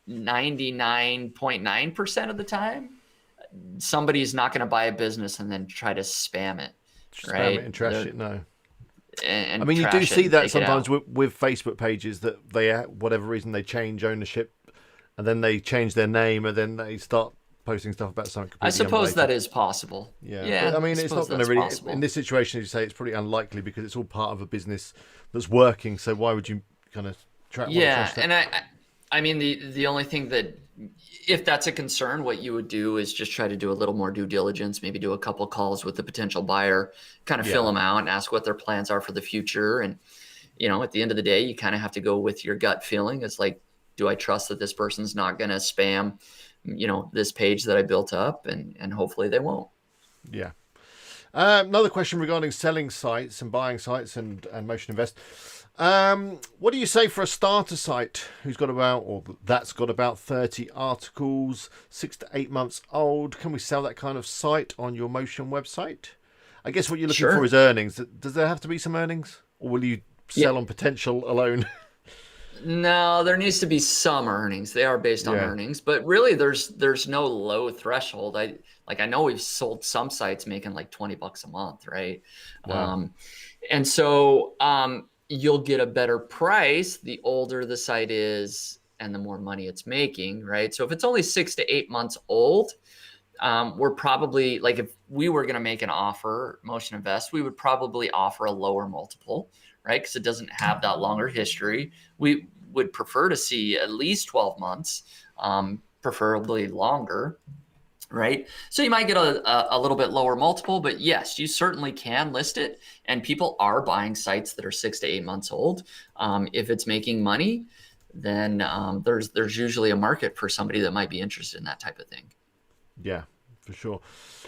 Speaker 2: 99.9% of the time, somebody's not going to buy a business and then try to spam it, right?
Speaker 1: Spam it and trash it, no.
Speaker 2: And
Speaker 1: I mean, you do see that sometimes with Facebook pages that they, whatever reason, they change ownership and then they change their name and then they start posting stuff about something completely
Speaker 2: I suppose
Speaker 1: unrelated.
Speaker 2: that is possible.
Speaker 1: Yeah. But, I mean, it's not going to really, in this situation, as you say, it's pretty unlikely because it's all part of a business that's working. So why would you kind of trash that?
Speaker 2: And I mean, the only thing that, if that's a concern, what you would do is just try to do a little more due diligence, maybe do a couple calls with the potential buyer, kind of fill them out and ask what their plans are for the future. And, at the end of the day, you kind of have to go with your gut feeling. It's like, do I trust that this person's not going to spam, this page that I built up, and hopefully they won't. Yeah.
Speaker 1: Another question regarding selling sites and buying sites and Motion Invest. What do you say for a starter site that's got about 30 articles, 6 to 8 months old? Can we sell that kind of site on your Motion website? I guess what you're looking for is earnings. Does there have to be some earnings, or will you sell on potential alone?
Speaker 2: No, there needs to be some earnings. They are based on earnings, but really there's no low threshold. I know we've sold some sites making like $20 a month, right? Wow. And so you'll get a better price the older the site is and the more money it's making, right? So if it's only 6 to 8 months old, we're probably, like, if we were going to make an offer, Motion Invest, we would probably offer a lower multiple, right? Because it doesn't have that longer history. We would prefer to see at least 12 months, preferably longer, right? So you might get a little bit lower multiple, but yes, you certainly can list it. And people are buying sites that are 6 to 8 months old. If it's making money, then there's usually a market for somebody that might be interested in that type of thing.
Speaker 1: Yeah, for sure.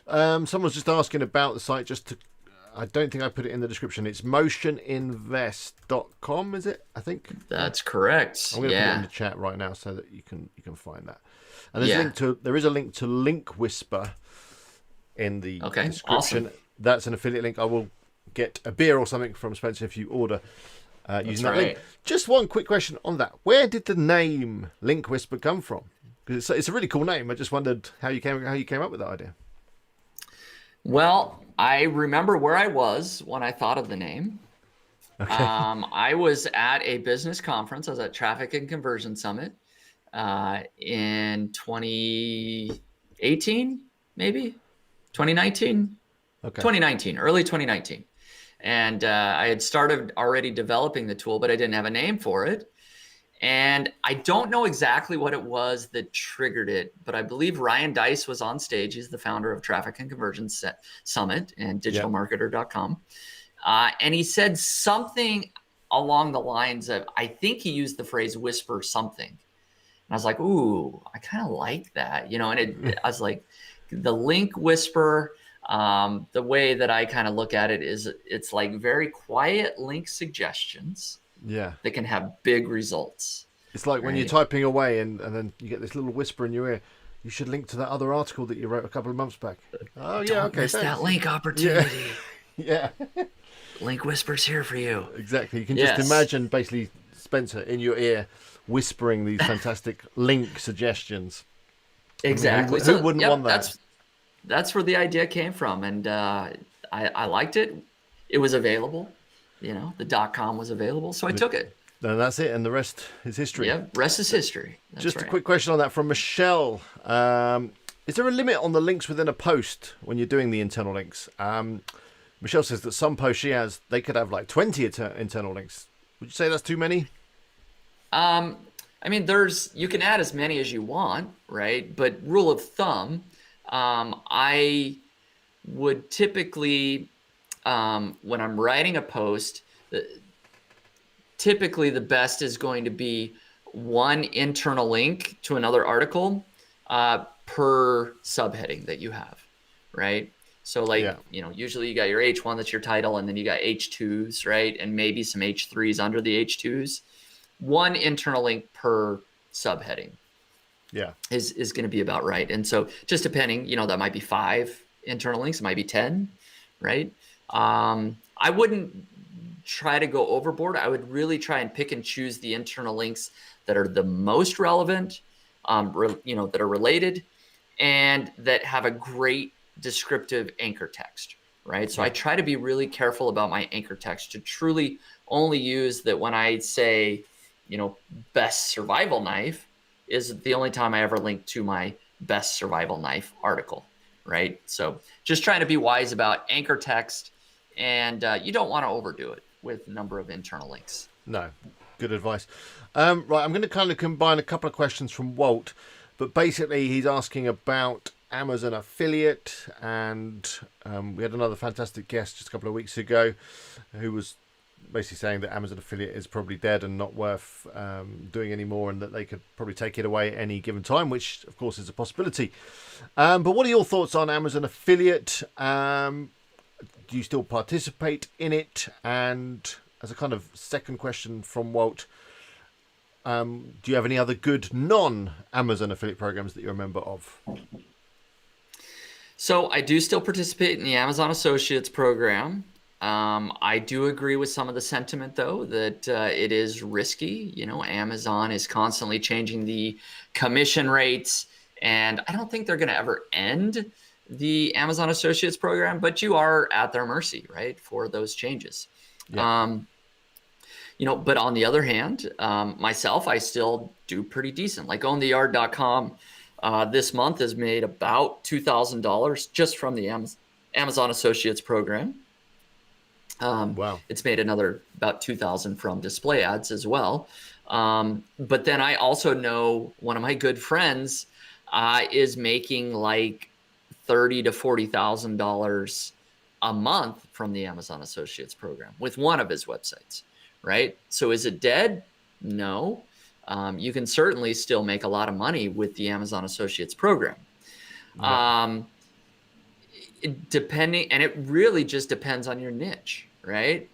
Speaker 1: Someone's just asking about the site. I don't think I put it in the description. It's motioninvest.com, is it? I think
Speaker 2: that's correct.
Speaker 1: I'm going to put it in the chat right now so that you can find that. And there is a link to Link Whisper in the description.
Speaker 2: Awesome.
Speaker 1: That's an affiliate link. I will get a beer or something from Spencer if you order using that link. Just one quick question on that. Where did the name Link Whisper come from? Because it's a really cool name. I just wondered how you came up with that idea.
Speaker 2: Well, I remember where I was when I thought of the name. Okay. I was at a business conference. I was at Traffic and Conversion Summit in 2018, maybe 2019. Okay. 2019, early 2019. And I had started already developing the tool, but I didn't have a name for it. And I don't know exactly what it was that triggered it, but I believe Ryan Dice was on stage. He's the founder of Traffic and Conversion Summit and digitalmarketer.com. And he said something along the lines of, I think he used the phrase whisper something. And I was like, ooh, I kind of like that, and I was like, the link whisper, the way that I kind of look at it is it's like very quiet link suggestions
Speaker 1: Yeah.
Speaker 2: that can have big results.
Speaker 1: It's like when you're
Speaker 2: Right.
Speaker 1: typing away and then you get this little whisper in your ear. You should link to that other article that you wrote a couple of months back. Oh, yeah,
Speaker 2: Don't
Speaker 1: okay,
Speaker 2: miss
Speaker 1: thanks.
Speaker 2: that link
Speaker 1: Yeah.
Speaker 2: opportunity.
Speaker 1: Yeah.
Speaker 2: Link whispers here for you.
Speaker 1: Exactly. You can just
Speaker 2: Yes.
Speaker 1: imagine basically Spencer in your ear whispering these fantastic link suggestions.
Speaker 2: Exactly.
Speaker 1: I mean, who wouldn't want that?
Speaker 2: That's where the idea came from, and I liked it. It was available. The .com was available, so I took it.
Speaker 1: And that's it, and the rest is history.
Speaker 2: Yeah, rest is history. That's
Speaker 1: Just
Speaker 2: right.
Speaker 1: a quick question on that from Michelle. Is there a limit on the links within a post when you're doing the internal links? Michelle says that some posts she has, they could have like 20 internal links. Would you say that's too many?
Speaker 2: I mean, you can add as many as you want, right? But rule of thumb, I would typically, when I'm writing a post, typically the best is going to be one internal link to another article per subheading that you have, right? So usually you got your H1, that's your title, and then you got H2s, right? And maybe some H3s under the H2s. One internal link per subheading is going to be about right. And so just depending, that might be 5 internal links, it might be 10, right? I wouldn't try to go overboard. I would really try and pick and choose the internal links that are the most relevant, that are related, and that have a great descriptive anchor text, right? So I try to be really careful about my anchor text to truly only use that when I say, best survival knife is the only time I ever link to my best survival knife article, right? So just trying to be wise about anchor text, and you don't want to overdo it with number of internal links.
Speaker 1: No, good advice. Right, I'm going to kind of combine a couple of questions from Walt, but basically he's asking about Amazon affiliate, and we had another fantastic guest just a couple of weeks ago who was basically saying that Amazon affiliate is probably dead and not worth doing anymore, and that they could probably take it away at any given time, which of course is a possibility. But what are your thoughts on Amazon affiliate? Do you still participate in it? And as a kind of second question from Walt, do you have any other good non-Amazon affiliate programs that you're a member of?
Speaker 2: So I do still participate in the Amazon Associates program. I do agree with some of the sentiment, though, that it is risky. Amazon is constantly changing the commission rates, and I don't think they're going to ever end the Amazon Associates program, but you are at their mercy, right, for those changes. Yeah. But on the other hand, myself, I still do pretty decent. Like owntheyard.com this month has made about $2,000 just from the Amazon Associates program.
Speaker 1: Wow.
Speaker 2: It's made another about $2,000 from display ads as well. But then I also know one of my good friends is making like $30,000 to $40,000 a month from the Amazon Associates program with one of his websites, right? So is it dead? No. You can certainly still make a lot of money with the Amazon Associates program. Yeah. It really just depends on your niche, right?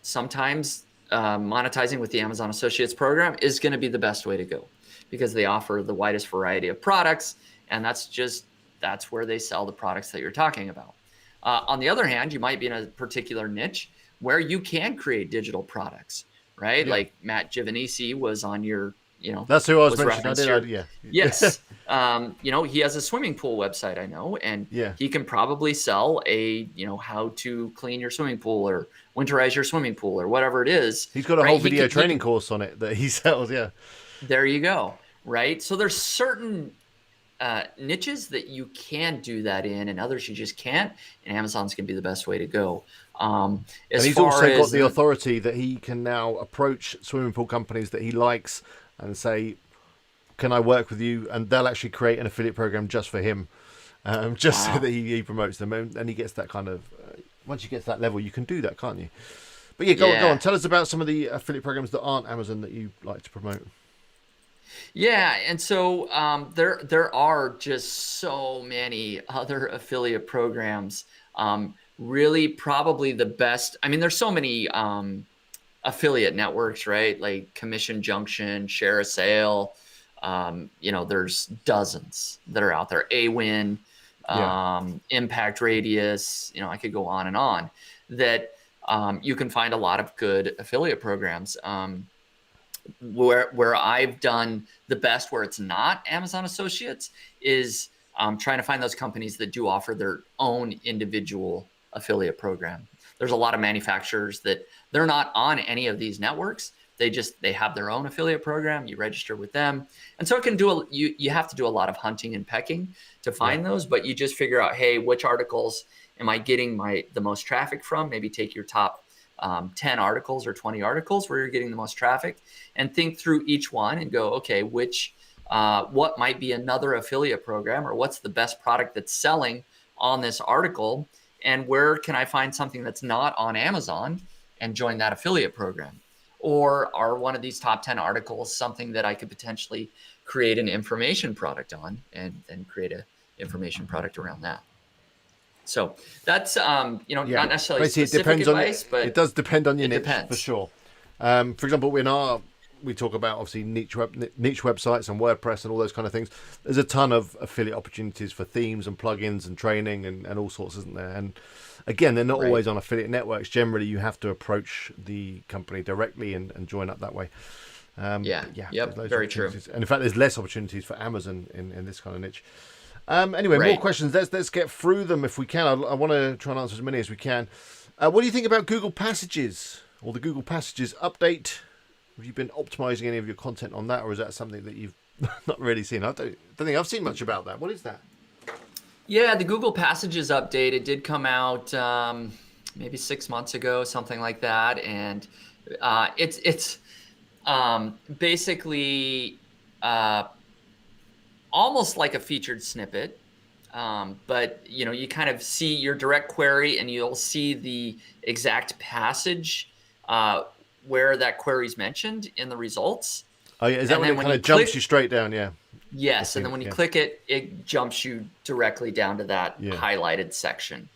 Speaker 2: Sometimes monetizing with the Amazon Associates program is going to be the best way to go because they offer the widest variety of products, and that's where they sell the products that you're talking about. On the other hand, you might be in a particular niche where you can create digital products, right? Yeah. Like Matt Giovanisi was on your,
Speaker 1: that's who I was mentioning. Yeah.
Speaker 2: Yes. He has a swimming pool website, I know, and he can probably sell how to clean your swimming pool or winterize your swimming pool or whatever it is.
Speaker 1: He's got a whole video training course on it that he sells. Yeah.
Speaker 2: There you go. Right. So there's certain niches that you can do that in, and others you just can't. And Amazon's going to be the best way to go.
Speaker 1: And he's also got the authority that he can now approach swimming pool companies that he likes and say, can I work with you? And they'll actually create an affiliate program just for him, so that he promotes them, and he gets that kind of once you get to that level, you can do that, can't you? But yeah, go on.
Speaker 2: Yeah.
Speaker 1: Tell us about some of the affiliate programs that aren't Amazon that you like to promote.
Speaker 2: Yeah, and so there are just so many other affiliate programs. Really, probably the best. I mean, there's so many affiliate networks, right? Like Commission Junction, Share a Sale. There's dozens that are out there. AWin,
Speaker 1: Yeah.
Speaker 2: Impact Radius. I could go on and on. That you can find a lot of good affiliate programs. Where I've done the best, where it's not Amazon Associates, is trying to find those companies that do offer their own individual affiliate program. There's a lot of manufacturers that they're not on any of these networks. They have their own affiliate program. You register with them, and so it can do you have to do a lot of hunting and pecking to find those. But you just figure out, hey, which articles am I getting the most traffic from? Maybe take your top 10 articles or 20 articles where you're getting the most traffic, and think through each one and go, okay, what might be another affiliate program, or what's the best product that's selling on this article, and where can I find something that's not on Amazon and join that affiliate program? Or are one of these top 10 articles something that I could potentially create an information product on, and create an information product around that? So that's not necessarily
Speaker 1: Basically, it
Speaker 2: specific
Speaker 1: depends
Speaker 2: advice,
Speaker 1: on
Speaker 2: but
Speaker 1: it does depend on your
Speaker 2: it
Speaker 1: niche
Speaker 2: depends.
Speaker 1: for sure. For example, we talk about obviously niche websites and WordPress and all those kind of things. There's a ton of affiliate opportunities for themes and plugins and training and all sorts, isn't there? And again, they're not always on affiliate networks. Generally, you have to approach the company directly and join up that way.
Speaker 2: Very true.
Speaker 1: And in fact, there's less opportunities for Amazon in this kind of niche. Anyway, more questions. Let's get through them if we can. I want to try and answer as many as we can. What do you think about Google Passages, or the Google Passages update? Have you been optimizing any of your content on that, or is that something that you've not really seen? I don't think I've seen much about that. What is that?
Speaker 2: Yeah, the Google Passages update, it did come out maybe 6 months ago, something like that, and it's basically almost like a featured snippet, but you kind of see your direct query, and you'll see the exact passage where that query is mentioned in the results.
Speaker 1: Oh yeah, is that when it kind of jumps you straight down? Yeah.
Speaker 2: Yes, and then when you click it, it jumps you directly down to that highlighted section.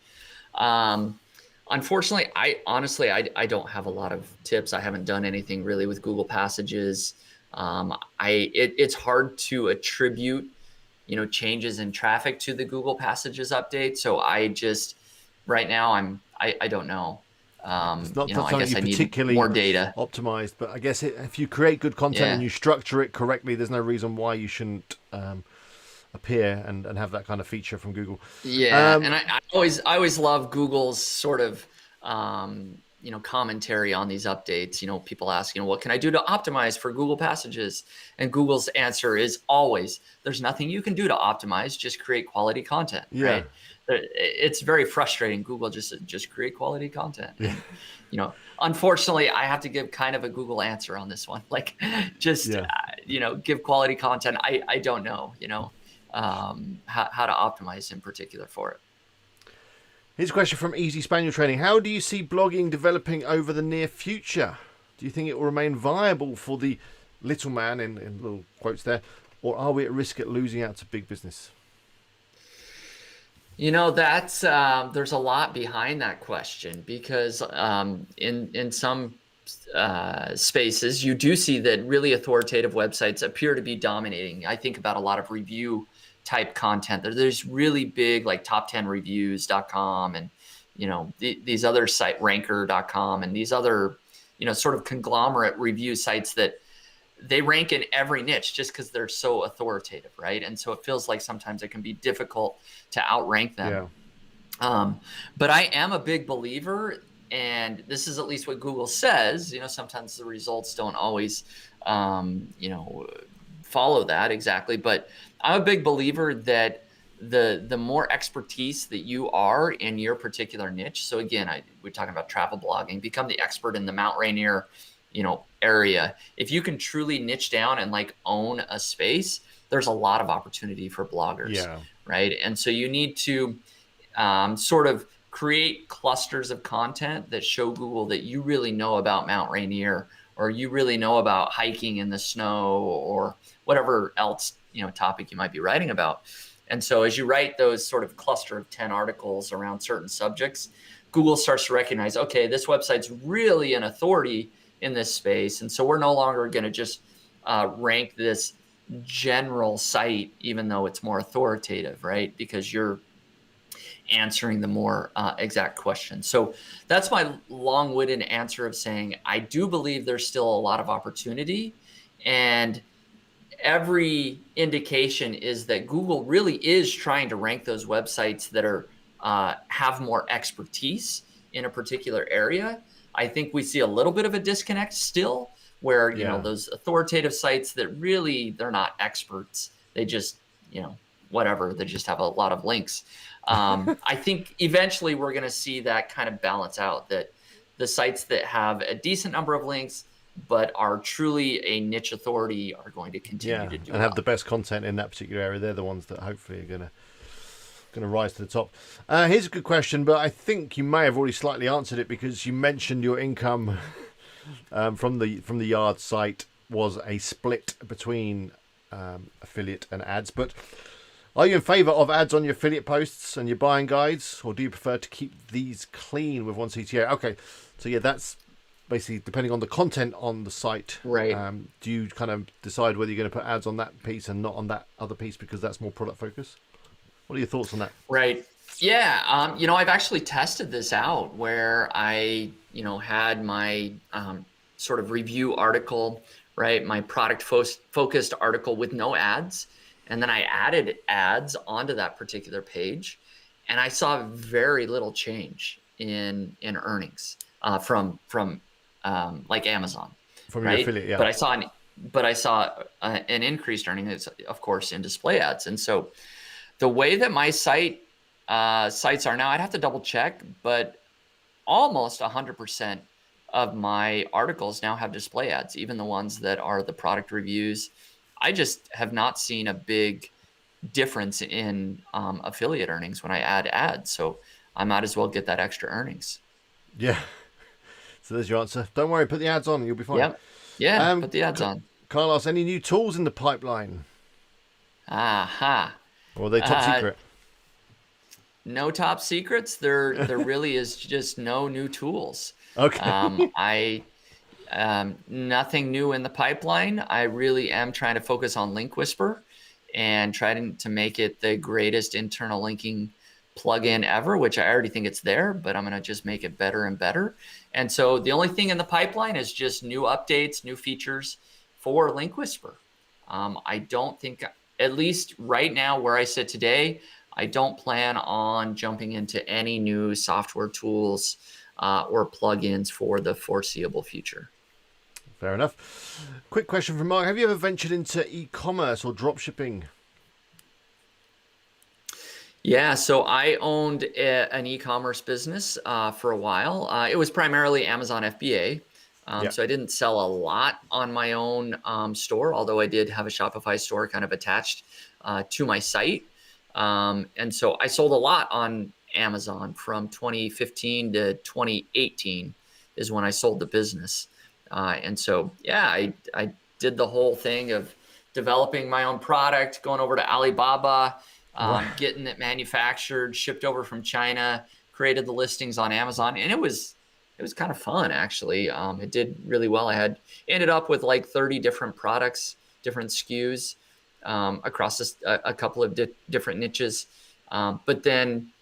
Speaker 2: Unfortunately, I don't have a lot of tips. I haven't done anything really with Google Passages. It's hard to attribute, changes in traffic to the Google Passages update. So right now I don't know.
Speaker 1: It's not
Speaker 2: I guess I need
Speaker 1: particularly
Speaker 2: more data
Speaker 1: optimized, but I guess if you create good content and you structure it correctly, there's no reason why you shouldn't appear and have that kind of feature from Google.
Speaker 2: Yeah, and I always love Google's sort of commentary on these updates. People ask, what can I do to optimize for Google Passages? And Google's answer is always, there's nothing you can do to optimize, just create quality content, right? It's very frustrating. Google just create quality content. And, unfortunately, I have to give kind of a Google answer on this one. Like, give quality content. I don't know, how to optimize in particular for it.
Speaker 1: Here's a question from Easy Spaniel Training. How do you see blogging developing over the near future? Do you think it will remain viable for the little man, in little quotes there, or are we at risk at losing out to big business?
Speaker 2: That's there's a lot behind that question, because in some spaces you do see that really authoritative websites appear to be dominating. I think about a lot of review type content. There's really big, like top10reviews.com and these other site, ranker.com, and these other sort of conglomerate review sites that they rank in every niche just because they're so authoritative, right? And so it feels like sometimes it can be difficult to outrank them. But I am a big believer, and this is at least what Google says. Sometimes the results don't always, follow that exactly. But I'm a big believer that the more expertise that you are in your particular niche. So again, we're talking about travel blogging. Become the expert in the Mount Rainier area. If you can truly niche down and own a space, there's a lot of opportunity for bloggers, right? And so you need to sort of create clusters of content that show Google that you really know about Mount Rainier, or you really know about hiking in the snow, or whatever else, topic you might be writing about. And so as you write those sort of cluster of 10 articles around certain subjects, Google starts to recognize, okay, this website's really an authority in this space. And so we're no longer going to just rank this general site, even though it's more authoritative, right? Because you're answering the more exact question. So that's my long-winded answer of saying, I do believe there's still a lot of opportunity. And every indication is that Google really is trying to rank those websites that are have more expertise in a particular area. I think we see a little bit of a disconnect still, where those authoritative sites that really, they're not experts. They just whatever. They just have a lot of links. I think eventually we're going to see that kind of balance out, that the sites that have a decent number of links but are truly a niche authority are going to continue to do
Speaker 1: and have the best content in that particular area. They're the ones that hopefully are going to rise to the top. Here's a good question, but I think you may have already slightly answered it, because you mentioned your income from the Yard site was a split between affiliate and ads. But are you in favour of ads on your affiliate posts and your buying guides, or do you prefer to keep these clean with one CTA? Okay, so that's basically depending on the content on the site,
Speaker 2: right?
Speaker 1: Do you kind of decide whether you're going to put ads on that piece and not on that other piece because that's more product focused? What are your thoughts on that?
Speaker 2: Right. Yeah. I've actually tested this out where I, had my sort of review article, right? My product focused article with no ads. And then I added ads onto that particular page, and I saw very little change in earnings from like Amazon,
Speaker 1: From
Speaker 2: right?
Speaker 1: your affiliate, yeah.
Speaker 2: But I saw an increased earnings, of course, in display ads. And so the way that my sites are now, I'd have to double check, but almost 100% of my articles now have display ads, even the ones that are the product reviews. I just have not seen a big difference in affiliate earnings when I add ads. So I might as well get that extra earnings.
Speaker 1: Yeah. So there's your answer. Don't worry, put the ads on, you'll be fine.
Speaker 2: Yep. Yeah, put the ads on.
Speaker 1: Carlos, any new tools in the pipeline?
Speaker 2: Aha.
Speaker 1: Or are they top secret?
Speaker 2: No top secrets. There really is just no new tools.
Speaker 1: Okay.
Speaker 2: Nothing new in the pipeline. I really am trying to focus on Link Whisper and trying to make it the greatest internal linking plugin ever, which I already think it's there, but I'm going to just make it better and better. And so the only thing in the pipeline is just new updates, new features for Link Whisper. I don't think, at least right now where I sit today, I don't plan on jumping into any new software tools or plugins for the foreseeable future.
Speaker 1: Fair enough. Quick question from Mark. Have you ever ventured into e-commerce or dropshipping?
Speaker 2: Yeah, so I owned an e-commerce business for a while. It was primarily Amazon FBA. So I didn't sell a lot on my own store, although I did have a Shopify store kind of attached to my site. And so I sold a lot on Amazon from 2015 to 2018 is when I sold the business. And so, I did the whole thing of developing my own product, going over to Alibaba, getting it manufactured, shipped over from China, created the listings on Amazon. And it was kind of fun, actually. It did really well. I ended up with like 30 different products, different SKUs across a couple of different niches. But then,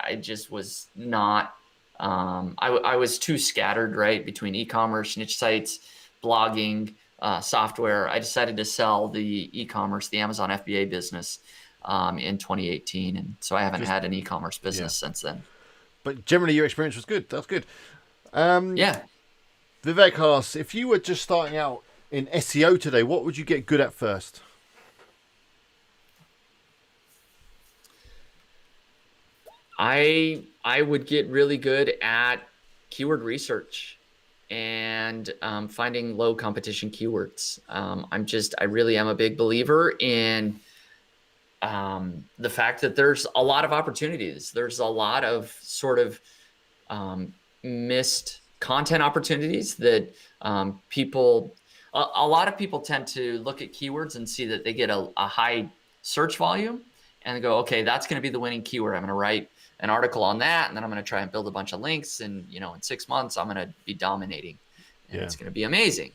Speaker 2: I just was not, I was too scattered, right, between e-commerce, niche sites, blogging, software. I decided to sell the e-commerce, the Amazon FBA business in 2018. And so I haven't had an e-commerce business since then.
Speaker 1: But generally your experience was good. That's good.
Speaker 2: Yeah.
Speaker 1: Vivek asks, if you were just starting out in SEO today, what would you get good at first?
Speaker 2: I would get really good at keyword research and finding low competition keywords. I really am a big believer in the fact that there's a lot of opportunities. There's a lot of sort of missed content opportunities that a lot of people tend to look at keywords and see that they get a high search volume and go, okay, that's going to be the winning keyword. I'm going to write an article on that, and then I'm going to try and build a bunch of links. And, in 6 months, I'm going to be dominating, and it's going to be amazing.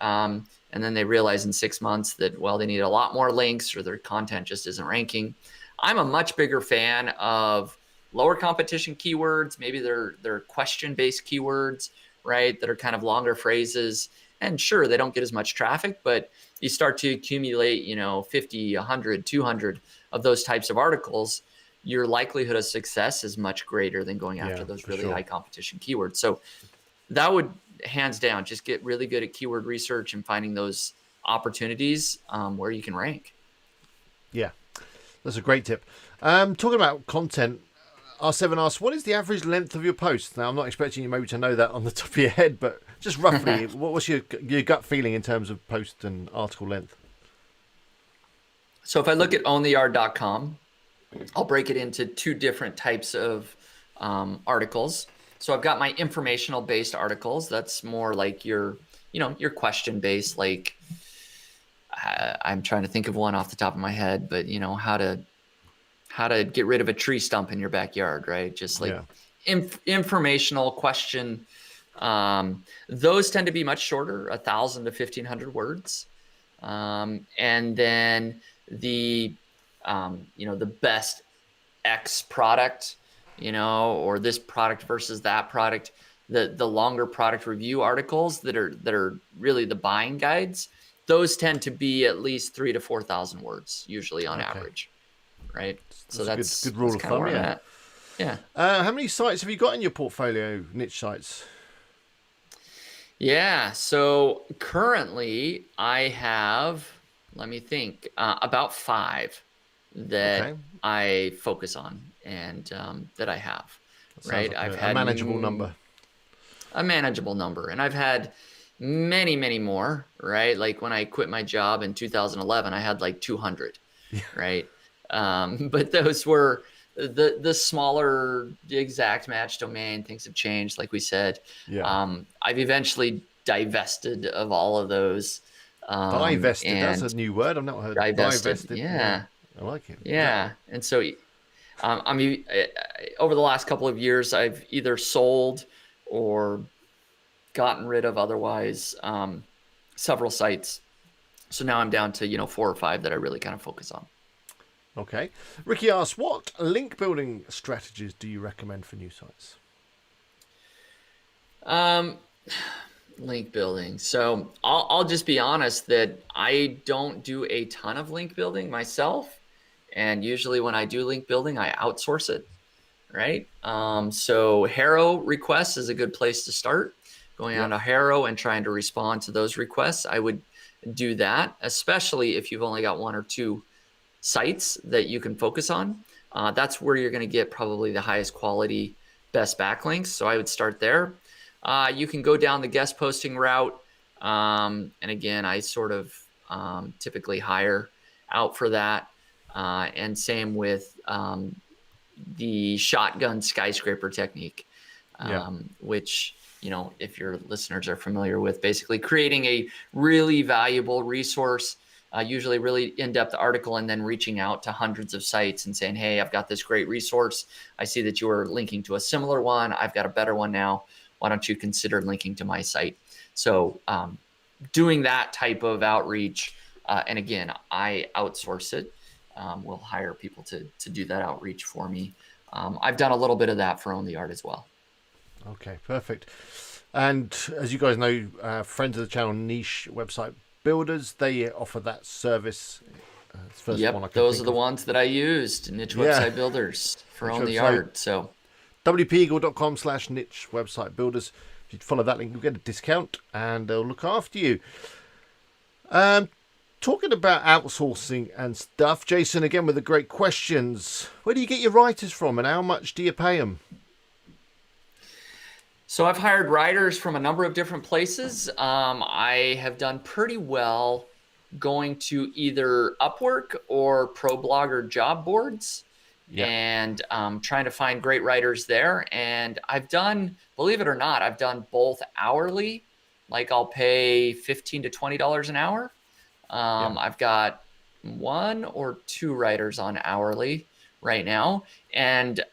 Speaker 2: And then they realize in 6 months that, well, they need a lot more links or their content just isn't ranking. I'm a much bigger fan of lower competition keywords. Maybe they're question-based keywords, right? That are kind of longer phrases. And sure, they don't get as much traffic, but you start to accumulate, 50, 100, 200 of those types of articles. Your likelihood of success is much greater than going after those really high competition keywords. So that would, hands down, just get really good at keyword research and finding those opportunities where you can rank.
Speaker 1: Yeah, that's a great tip. Talking about content, R7 asks, what is the average length of your posts? Now, I'm not expecting you maybe to know that on the top of your head, but just roughly, what's your gut feeling in terms of post and article length?
Speaker 2: So if I look at owntheyard.com, I'll break it into two different types of articles. So I've got my informational based articles. That's more like your question based, like I'm trying to think of one off the top of my head, but how to get rid of a tree stump in your backyard, right? Just like informational question. Those tend to be much shorter, 1,000 to 1,500 words. And then the best X product, or this product versus that product, the longer product review articles that are really the buying guides, those tend to be at least 3,000 to 4,000 words usually on average, right? So that's
Speaker 1: a good rule of thumb.
Speaker 2: Yeah.
Speaker 1: How many sites have you got in your portfolio, niche sites?
Speaker 2: Yeah. So currently I have, let me think, about 5 that I focus on and that I have. Right.
Speaker 1: Like
Speaker 2: I've had
Speaker 1: a manageable number.
Speaker 2: A manageable number. And I've had many, many more, right? Like when I quit my job in 2011, I had like 200, right? But those were the smaller exact match domain. Things have changed, like we said. I've eventually divested of all of those.
Speaker 1: Divested, that's a new word. I've not heard of divested.
Speaker 2: Yeah.
Speaker 1: I like it.
Speaker 2: Yeah. And so over the last couple of years, I've either sold or gotten rid of otherwise several sites. So now I'm down to 4 or 5 that I really kind of focus on.
Speaker 1: Okay. Ricky asks, what link building strategies do you recommend for new sites?
Speaker 2: Link building. So I'll just be honest that I don't do a ton of link building myself. And usually when I do link building, I outsource it, right? So Haro requests is a good place to start. Going on to Haro and trying to respond to those requests, I would do that, especially if you've only got 1 or 2 sites that you can focus on. That's where you're going to get probably the highest quality, best backlinks. So I would start there. You can go down the guest posting route. And again, I sort of typically hire out for that. And same with the shotgun skyscraper technique, which, if your listeners are familiar with, basically creating a really valuable resource, usually really in-depth article, and then reaching out to hundreds of sites and saying, hey, I've got this great resource. I see that you are linking to a similar one. I've got a better one now. Why don't you consider linking to my site? So doing that type of outreach, and again, I outsource it. We'll hire people to do that outreach for me. I've done a little bit of that for Own the Art as well.
Speaker 1: Okay, perfect. And as you guys know, friends of the channel, Niche Website Builders, they offer that service.
Speaker 2: Those are the ones that I used, Niche Website Builders for Own the Art. So
Speaker 1: wpeagle.com/niche website builders. If you follow that link, you'll get a discount and they'll look after you. Talking about outsourcing and stuff, Jason, again with the great questions. Where do you get your writers from and how much do you pay them?
Speaker 2: So I've hired writers from a number of different places. I have done pretty well going to either Upwork or ProBlogger job boards
Speaker 1: Yeah.
Speaker 2: and trying to find great writers there. And I've done, believe it or not, I've done both hourly, like I'll pay $15 to $20 an hour. I've got 1 or 2 writers on hourly right now, and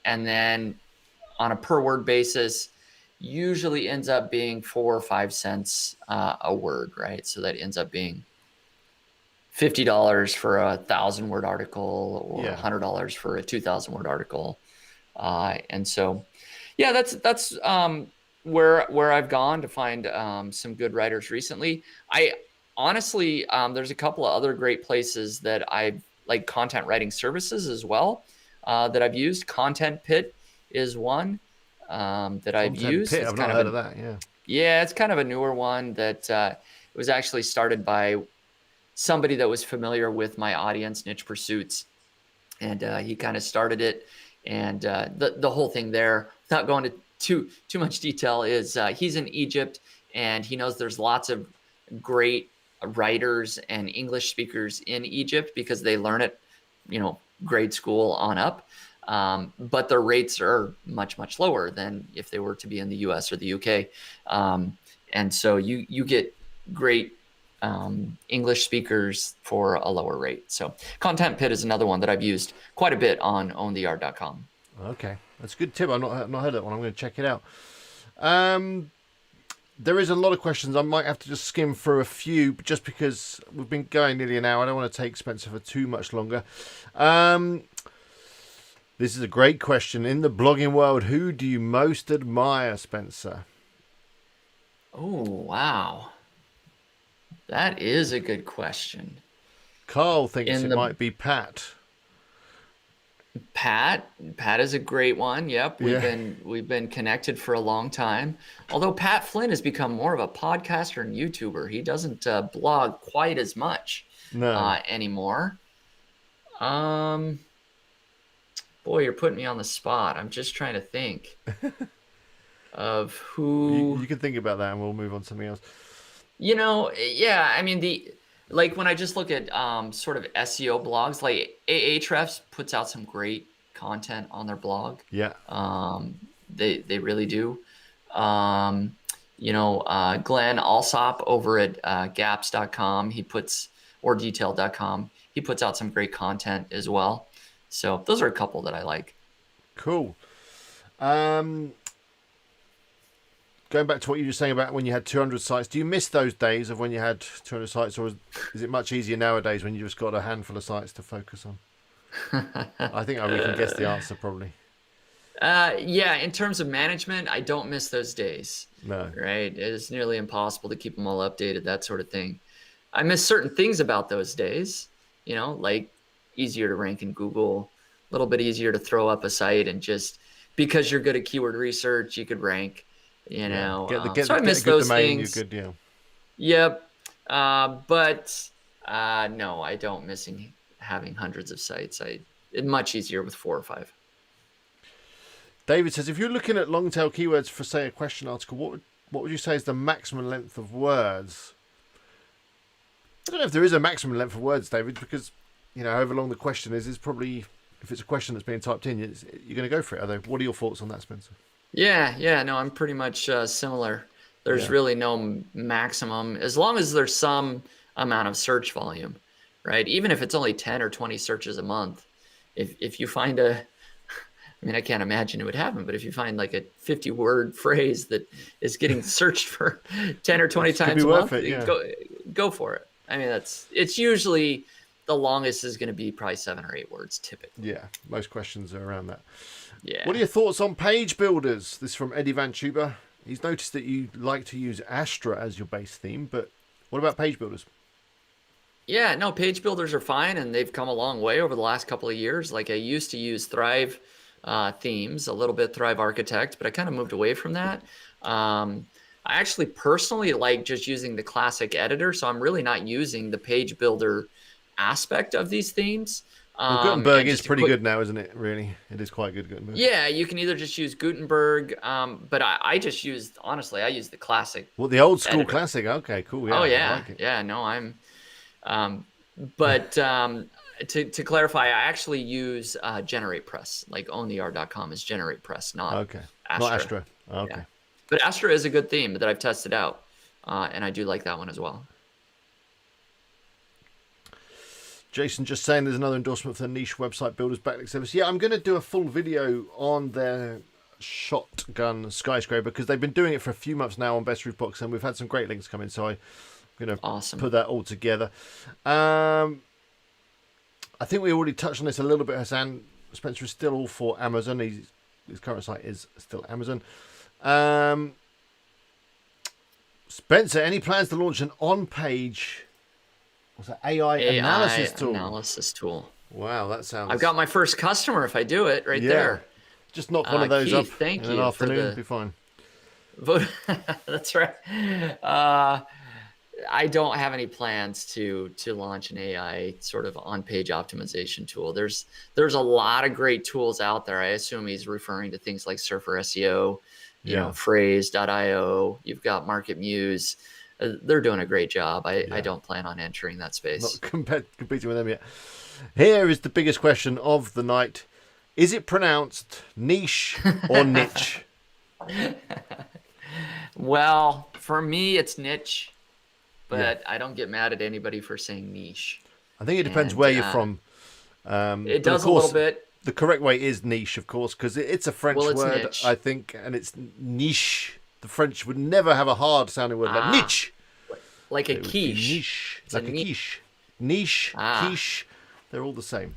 Speaker 2: then on a per word basis, usually ends up being 4 or 5 cents a word, right? So that ends up being $50 for a 1,000-word article, or $100 for a 2,000-word article, and so, yeah, that's where I've gone to find some good writers recently. I honestly, there's a couple of other great places that I've like content writing services as well that I've used. Content Pit is one that I've used.
Speaker 1: Pit,
Speaker 2: It's
Speaker 1: I've
Speaker 2: kind
Speaker 1: not
Speaker 2: of
Speaker 1: heard of that.
Speaker 2: yeah, it's kind of a newer one that it was actually started by somebody that was familiar with my audience, Niche Pursuits, and he kind of started it. And the whole thing there, without going to too much detail, is he's in Egypt, and he knows there's lots of great writers and English speakers in Egypt because they learn it, grade school on up. But their rates are much, much lower than if they were to be in the US or the UK. And so you get great English speakers for a lower rate. So Content Pit is another one that I've used quite a bit on owntheart.com.
Speaker 1: Okay, that's a good tip. I've not heard that one. I'm going to check it out. There is a lot of questions. I might have to just skim through a few, just because we've been going nearly an hour. I don't want to take Spencer for too much longer. This is a great question. In the blogging world, who do you most admire, Spencer?
Speaker 2: Oh, wow. That is a good question.
Speaker 1: Carl thinks it might be Pat.
Speaker 2: Pat is a great one. Yep, we've been connected for a long time. Although Pat Flynn has become more of a podcaster and YouTuber, he doesn't blog quite as much anymore. Boy, you're putting me on the spot. I'm just trying to think of who.
Speaker 1: You can think about that, and we'll move on to something else.
Speaker 2: Yeah. I mean, when I just look at sort of SEO blogs, like Ahrefs puts out some great content on their blog.
Speaker 1: Yeah.
Speaker 2: They really do. Glenn Alsop over at gaps.com, or detail.com, he puts out some great content as well. So those are a couple that I like.
Speaker 1: Cool. Going back to what you were saying about when you had 200 sites, do you miss those days of when you had 200 sites, or is it much easier nowadays when you just got a handful of sites to focus on? I think we can guess the answer probably.
Speaker 2: Yeah, in terms of management, I don't miss those days.
Speaker 1: No.
Speaker 2: Right? It's nearly impossible to keep them all updated, that sort of thing. I miss certain things about those days, like easier to rank in Google, a little bit easier to throw up a site, and just because you're good at keyword research, you could rank. So I miss those things.
Speaker 1: You're good,
Speaker 2: Yep. But no, I don't miss having hundreds of sites. It's much easier with 4 or 5.
Speaker 1: David says, if you're looking at long tail keywords for, say, a question article, what would you say is the maximum length of words? I don't know if there is a maximum length of words, David, because however long the question is probably, if it's a question that's being typed in, you're going to go for it. What are your thoughts on that, Spencer?
Speaker 2: Yeah, no, I'm pretty much similar. There's really no maximum, as long as there's some amount of search volume, right? Even if it's only 10 or 20 searches a month, if you find I can't imagine it would happen, but if you find like a 50-word phrase that is getting searched for 10 or 20 times a month, go for it. I mean, it's usually the longest is going to be probably 7 or 8 words typically.
Speaker 1: Yeah, most questions are around that.
Speaker 2: Yeah.
Speaker 1: What are your thoughts on page builders? This is from Eddie Van Tuber. He's noticed that you like to use Astra as your base theme, but what about page builders?
Speaker 2: Yeah, no, page builders are fine, and they've come a long way over the last couple of years. Like, I used to use Thrive themes, a little bit Thrive Architect, but I kind of moved away from that. I actually personally like just using the classic editor, so I'm really not using the page builder aspect of these themes.
Speaker 1: Gutenberg is pretty good now, isn't it? Really, it is quite good, Gutenberg.
Speaker 2: Yeah, you can either just use Gutenberg, but I just used, honestly, I use the classic.
Speaker 1: Well, the old school
Speaker 2: editor.
Speaker 1: classic. Okay, cool. Yeah,
Speaker 2: Oh yeah,
Speaker 1: I like it.
Speaker 2: yeah. No, Um, but to clarify, I actually use GeneratePress. Like OwnTheR.com is GeneratePress, not
Speaker 1: Okay. Not
Speaker 2: Astra.
Speaker 1: Astra. Okay.
Speaker 2: Yeah. But Astra is a good theme that I've tested out, and I do like that one as well.
Speaker 1: Jason just saying there's another endorsement for the niche website builders backlink service. Yeah, I'm going to do a full video on their shotgun skyscraper because they've been doing it for a few months now on Best Roof Box, and we've had some great links come in. So I'm going to put that all together. I think we already touched on this a little bit. Hassan Spencer is still all for Amazon. His current site is still Amazon. Spencer, any plans to launch an on-page? What's that? AI analysis tool. Wow, that sounds...
Speaker 2: I've got my first customer if I do it there.
Speaker 1: Just knock one of those
Speaker 2: Keith,
Speaker 1: up
Speaker 2: thank
Speaker 1: in
Speaker 2: you
Speaker 1: an afternoon, be fine.
Speaker 2: That's right. I don't have any plans to launch an AI sort of on-page optimization tool. There's a lot of great tools out there. I assume he's referring to things like Surfer SEO, you know, Phrase.io. You've got Market Muse. They're doing a great job. I don't plan on entering that space.
Speaker 1: Not competing with them yet. Here is the biggest question of the night. Is it pronounced niche or niche?
Speaker 2: Well, for me, it's niche, but I don't get mad at anybody for saying niche.
Speaker 1: I think it depends where you're from.
Speaker 2: It does a little bit.
Speaker 1: The correct way is niche, of course, because it's a French word, niche. I think, and it's niche. The French would never have a hard-sounding word like niche.
Speaker 2: Like a quiche.
Speaker 1: Niche. Like a quiche. Niche, quiche, they're all the same.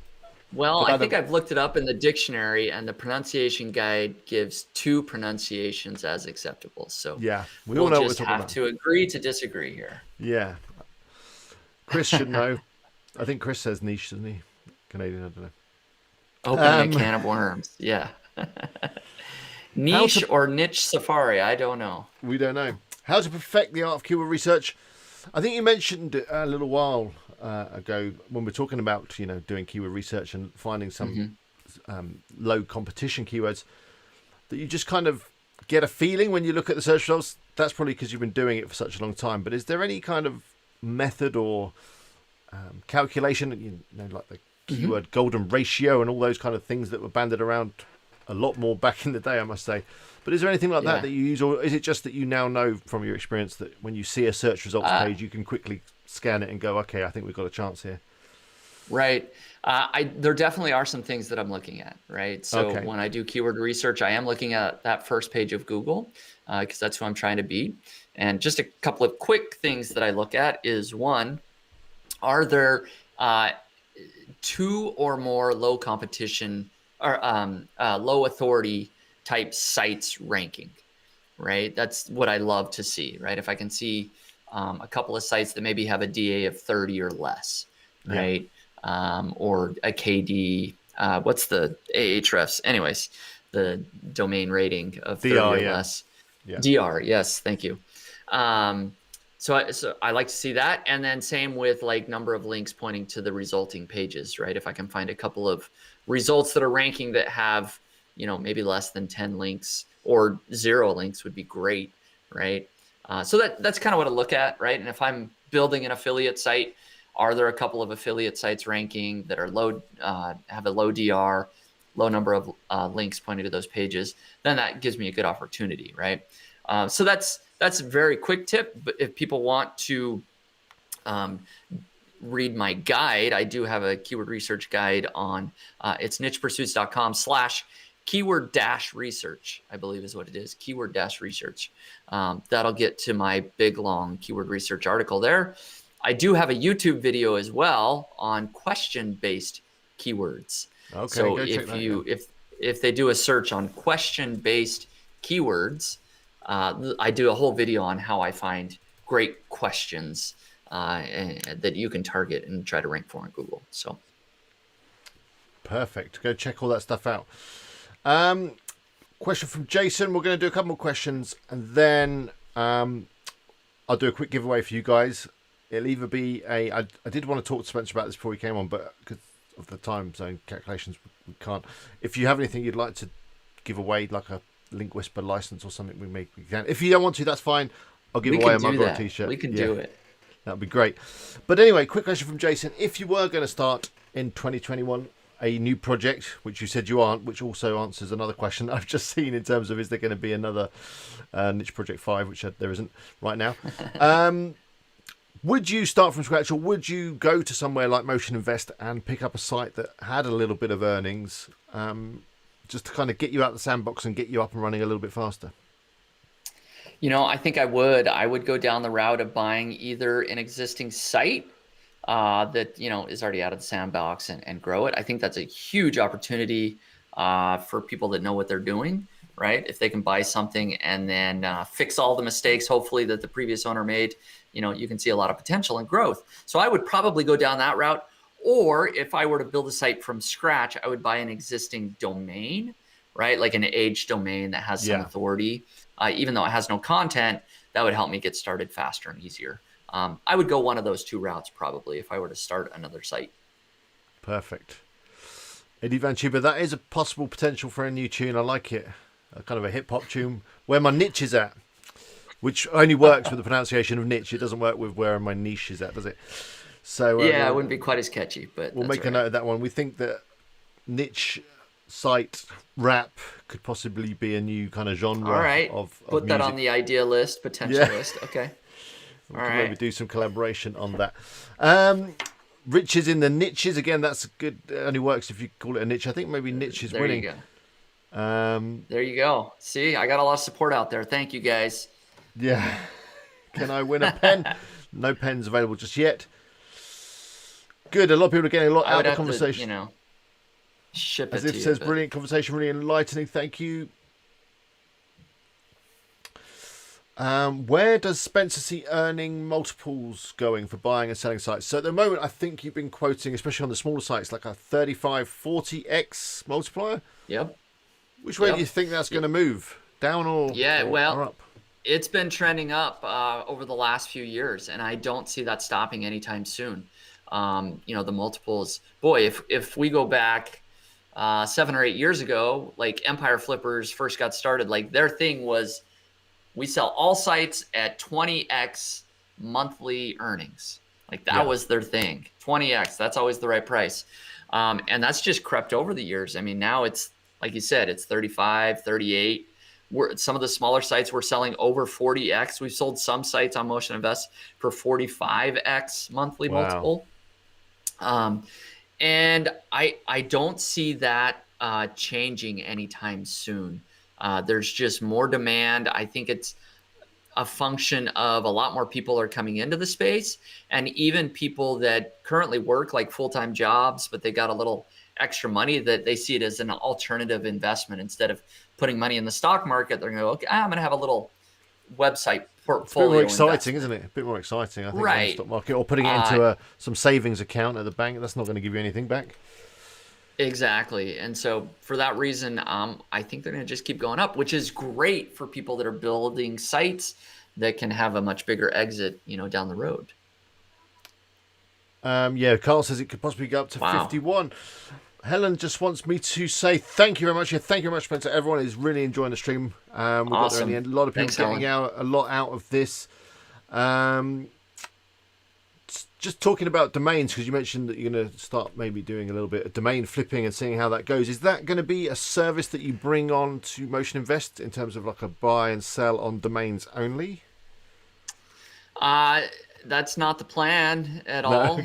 Speaker 2: Well, I think I've looked it up in the dictionary, and the pronunciation guide gives 2 pronunciations as acceptable. So
Speaker 1: yeah,
Speaker 2: we all know what we're talking about. Just have to agree to disagree here.
Speaker 1: Yeah. Chris should know. I think Chris says niche, doesn't he? Canadian, I don't know.
Speaker 2: Opening a can of worms. Yeah. Niche or niche safari? I don't know.
Speaker 1: We don't know. How to perfect the art of keyword research? I think you mentioned it a little while ago when we're talking about doing keyword research and finding some low competition keywords that you just kind of get a feeling when you look at the search results. That's probably because you've been doing it for such a long time. But is there any kind of method or calculation, like the keyword golden ratio and all those kind of things that were banded around a lot more back in the day, I must say. But is there anything like that you use, or is it just that you now know from your experience that when you see a search results page, you can quickly scan it and go, okay, I think we've got a chance here?
Speaker 2: Right. There definitely are some things that I'm looking at, right? So when I do keyword research, I am looking at that first page of Google because that's who I'm trying to beat. And just a couple of quick things that I look at is, one, are there 2 or more low competition or low authority type sites ranking, right? That's what I love to see, right? If I can see a couple of sites that maybe have a DA of 30 or less, right? Or a KD, what's the Ahrefs? Anyways, the domain rating of 30 or less. Yeah. DR, yes, thank you. So I like to see that. And then same with like number of links pointing to the resulting pages, right? If I can find a couple of results that are ranking that have, maybe less than 10 links or 0 links would be great, right? So that's kind of what I look at, right? And if I'm building an affiliate site, are there a couple of affiliate sites ranking that are low, have a low DR, low number of links pointing to those pages? Then that gives me a good opportunity, right? So that's a very quick tip. But if people want to read my guide, I do have a keyword research guide on it's nichepursuits.com/keyword-research, I believe is what it is, keyword-research. That'll get to my big, long keyword research article there. I do have a YouTube video as well on question-based keywords. Okay, so if they do a search on question-based keywords, I do a whole video on how I find great questions that you can target and try to rank for on Google. So
Speaker 1: perfect. Go check all that stuff out. Question from Jason. We're going to do a couple more questions, and then I'll do a quick giveaway for you guys. It'll either be I did want to talk to Spencer about this before he came on, but because of the time zone calculations, we can't. If you have anything you'd like to give away, like a Link Whisper license or something, we can. If you don't want to, that's fine. I'll give away a mug or a t-shirt.
Speaker 2: We can do it.
Speaker 1: That'd be great. But anyway, quick question from Jason. If you were going to start in 2021 a new project, which you said you aren't, which also answers another question I've just seen in terms of is there going to be another Niche Project 5, which there isn't right now. Would you start from scratch, or would you go to somewhere like Motion Invest and pick up a site that had a little bit of earnings, just to kind of get you out of the sandbox and get you up and running a little bit faster?
Speaker 2: I think I would go down the route of buying either an existing site that, is already out of the sandbox and grow it. I think that's a huge opportunity for people that know what they're doing, right? If they can buy something and then fix all the mistakes, hopefully, that the previous owner made, you can see a lot of potential and growth. So I would probably go down that route. Or if I were to build a site from scratch, I would buy an existing domain, right? Like an aged domain that has some authority. Even though it has no content, that would help me get started faster and easier. I would go one of those two routes probably if I were to start another site.
Speaker 1: Perfect. Eddie Van Tuber, that is a possible potential for a new tune. I like it. Kind of a hip hop tune. Where my niche is at, which only works with the pronunciation of niche. It doesn't work with where my niche is at, does it? So
Speaker 2: it wouldn't be quite as catchy, but
Speaker 1: we'll make a note of that one. We think that niche site rap could possibly be a new kind of genre.
Speaker 2: All right.
Speaker 1: of
Speaker 2: Put that
Speaker 1: music.
Speaker 2: On the idea list, potential list. Okay.
Speaker 1: All right. Maybe do some collaboration on that. Riches in the niches. Again, that's good. It only works if you call it a niche. I think maybe niche is winning.
Speaker 2: There you go. There you go. See, I got a lot of support out there. Thank you, guys.
Speaker 1: Yeah. Can I win a pen? No pens available just yet. Good. A lot of people are getting a lot out of the conversation.
Speaker 2: Ship it
Speaker 1: As if
Speaker 2: to
Speaker 1: says,
Speaker 2: you,
Speaker 1: brilliant conversation, really enlightening. Thank you. Where does Spencer see earning multiples going for buying and selling sites? So at the moment, I think you've been quoting, especially on the smaller sites, like a 35, 40x multiplier.
Speaker 2: Yep.
Speaker 1: Which way do you think that's going to move? Down or up?
Speaker 2: It's been trending up over the last few years, and I don't see that stopping anytime soon. The multiples, boy, if we go back 7 or 8 years ago, like Empire Flippers first got started, like their thing was we sell all sites at 20x monthly earnings. Like that was their thing. 20x, that's always the right price. And that's just crept over the years. I mean, now it's, like you said, it's 35, 38. Some of the smaller sites we're selling over 40x. We've sold some sites on Motion Invest for 45x monthly multiple. And I don't see that changing anytime soon. There's just more demand. I think it's a function of a lot more people are coming into the space, and even people that currently work like full-time jobs, but they got a little extra money, that they see it as an alternative investment. Instead of putting money in the stock market, they're going to go, okay, I'm going to have a little website portfolio.
Speaker 1: It's a bit more exciting, isn't it? A bit more exciting, I think, than the stock market, or putting it into some savings account at the bank. That's not going to give you anything back.
Speaker 2: Exactly. And so for that reason, I think they're going to just keep going up, which is great for people that are building sites that can have a much bigger exit, down the road.
Speaker 1: Carl says it could possibly go up to 51. Helen just wants me to say thank you very much. Thank you very much, Spencer. Everyone is really enjoying the stream. We got there in the end. A lot of people getting a lot out of this. Just talking about domains, because you mentioned that you're going to start maybe doing a little bit of domain flipping and seeing how that goes. Is that going to be a service that you bring on to Motion Invest in terms of like a buy and sell on domains only?
Speaker 2: That's not the plan at all.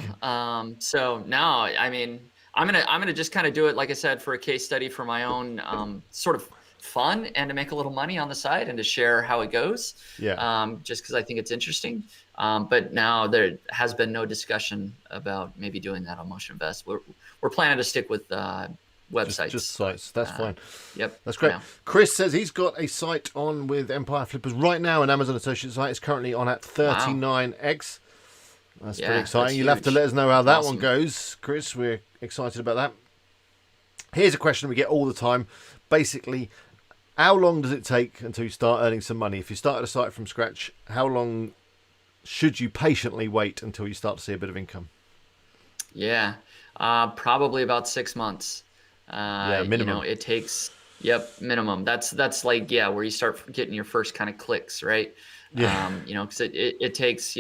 Speaker 2: So no, I mean, I'm gonna just kind of do it, like I said, for a case study for my own sort of fun and to make a little money on the side and to share how it goes. Just because I think it's interesting. But now there has been no discussion about maybe doing that on Motion Invest. We're planning to stick with websites. Just sites.
Speaker 1: That's fine.
Speaker 2: Yep.
Speaker 1: That's great. Chris says he's got a site on with Empire Flippers right now. An Amazon associate site is currently on at 39x. That's pretty exciting. You'll have to let us know how that one goes, Chris. We're excited about that. Here's a question we get all the time. Basically, how long does it take until you start earning some money? If you started a site from scratch, how long should you patiently wait until you start to see a bit of income?
Speaker 2: Probably about 6 months.
Speaker 1: Minimum.
Speaker 2: It takes, minimum. That's like, where you start getting your first kind of clicks, right? Because it takes,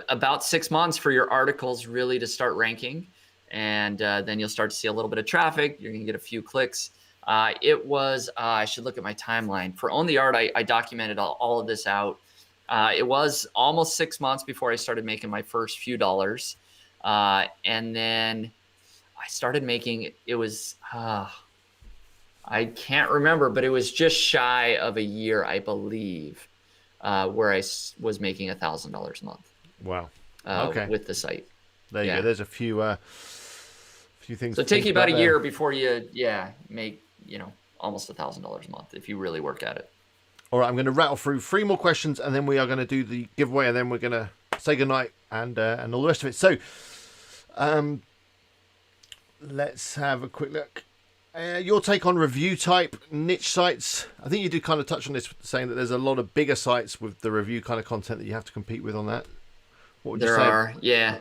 Speaker 2: about 6 months for your articles really to start ranking. And then you'll start to see a little bit of traffic. You're going to get a few clicks. It was, I should look at my timeline. For Own the Art, I documented all of this out. It was almost 6 months before I started making my first few dollars. And then I started making, it was, I can't remember, but it was just shy of a year, I believe, where I was making $1,000 a month.
Speaker 1: Wow.
Speaker 2: With the site.
Speaker 1: There you go. There's a few things.
Speaker 2: So it takes you about a year before you, make, almost $1,000 a month if you really work at it.
Speaker 1: All right, I'm going to rattle through 3 more questions, and then we are going to do the giveaway, and then we're going to say goodnight and all the rest of it. So, let's have a quick look. Your take on review type niche sites. I think you did kind of touch on this, saying that there's a lot of bigger sites with the review kind of content that you have to compete with on that. What would you say?
Speaker 2: There are, yeah.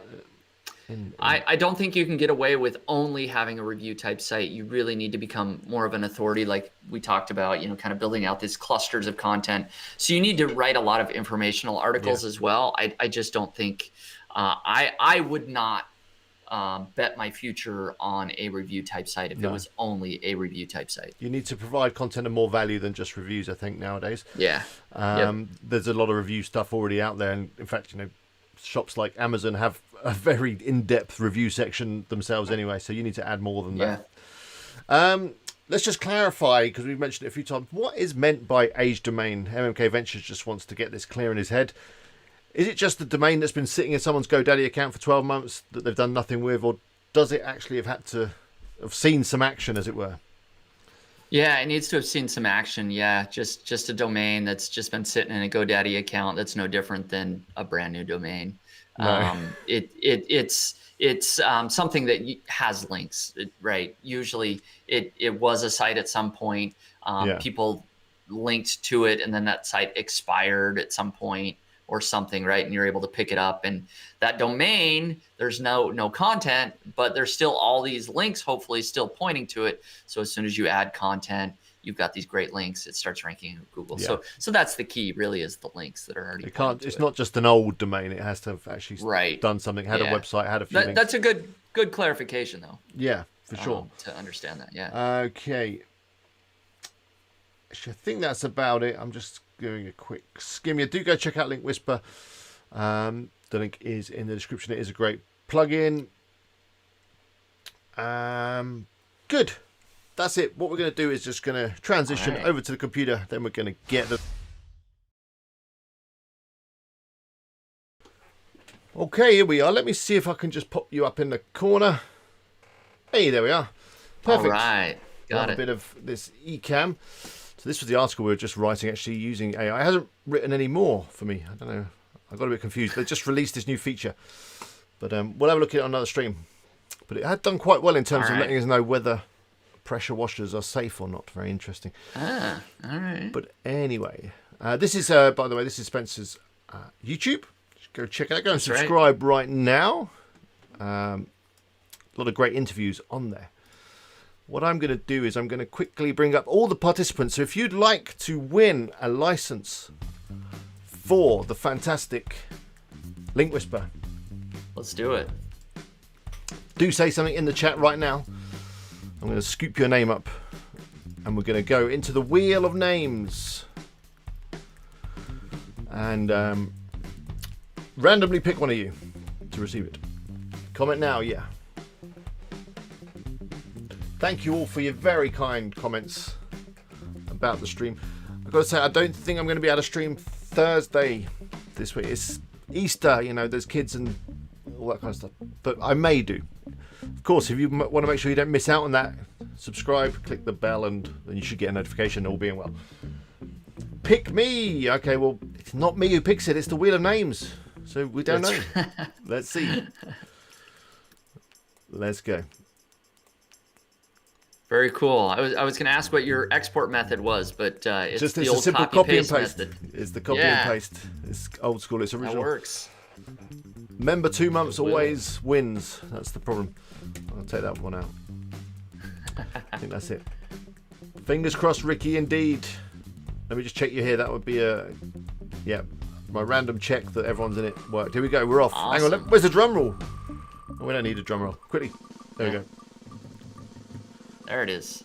Speaker 2: I don't think you can get away with only having a review type site. You really need to become more of an authority, like we talked about, kind of building out these clusters of content. So you need to write a lot of informational articles as well. I just don't think, I would not bet my future on a review type site if it was only a review type site.
Speaker 1: You need to provide content of more value than just reviews, I think, nowadays.
Speaker 2: Yeah.
Speaker 1: There's a lot of review stuff already out there. And in fact, shops like Amazon have a very in-depth review section themselves anyway, so you need to add more than that. Let's just clarify, because we've mentioned it a few times, what is meant by age domain? MMK Ventures just wants to get this clear in his head. Is it just the domain that's been sitting in someone's GoDaddy account for 12 months that they've done nothing with, or does it actually have seen some action, as it were?
Speaker 2: Yeah, it needs to have seen some action. Yeah, just a domain that's just been sitting in a GoDaddy account that's no different than a brand new domain.
Speaker 1: No.
Speaker 2: It's something that has links, right? Usually it was a site at some point. People linked to it, and then that site expired at some point or something, right? And you're able to pick it up, and that domain, there's no content, but there's still all these links, hopefully still pointing to it. So as soon as you add content, you've got these great links, it starts ranking in Google. So that's the key, really, is the links that are already.
Speaker 1: It's not just an old domain. It has to have actually done something, had a website, had a few links.
Speaker 2: That's a good clarification, though.
Speaker 1: Yeah, for sure.
Speaker 2: To understand that,
Speaker 1: Okay. Actually, I think that's about it. I'm just doing a quick skim. Do go check out Link Whisper. The link is in the description. It is a great plugin. Good. That's it. What we're going to do is just going to transition over to the computer. Then we're going to get the... Okay, here we are. Let me see if I can just pop you up in the corner. Hey, there we are. Perfect.
Speaker 2: All right. Got it.
Speaker 1: A bit of this eCam. So this was the article we were just writing, actually using AI. It hasn't written any more for me. I don't know. I got a bit confused. They just released this new feature. But we'll have a look at it on another stream. But it had done quite well in terms of letting us know whether pressure washers are safe or not. Very interesting.
Speaker 2: All right.
Speaker 1: But anyway, this is, by the way, this is Spencer's YouTube. Just go check it out. Go and subscribe right now. A lot of great interviews on there. What I'm going to do is I'm going to quickly bring up all the participants. So if you'd like to win a license for the fantastic Link Whisper,
Speaker 2: let's do it.
Speaker 1: Do say something in the chat right now. I'm going to scoop your name up and we're going to go into the wheel of names and randomly pick one of you to receive it. Comment now, Thank you all for your very kind comments about the stream. I've got to say, I don't think I'm going to be able to stream Thursday this week. It's Easter, there's kids and all that kind of stuff. But I may do. Of course, if you want to make sure you don't miss out on that, subscribe, click the bell, and then you should get a notification, all being well. Pick me! Okay, well, it's not me who picks it, it's the wheel of names. So we don't know. Let's see. Let's go.
Speaker 2: Very cool. I was going to ask what your export method was, but it's
Speaker 1: just
Speaker 2: the
Speaker 1: a
Speaker 2: old
Speaker 1: simple copy and paste
Speaker 2: method.
Speaker 1: It's the copy and paste. It's old school. It's original.
Speaker 2: That works.
Speaker 1: Remember, 2 months always wins. That's the problem. I'll take that one out. I think that's it. Fingers crossed, Ricky. Indeed. Let me just check you here. That would be a My random check that everyone's in it worked. Here we go. We're off.
Speaker 2: Awesome.
Speaker 1: Hang on. Where's the drum roll? Oh, we don't need a drum roll. Quickly. There we go.
Speaker 2: There it is.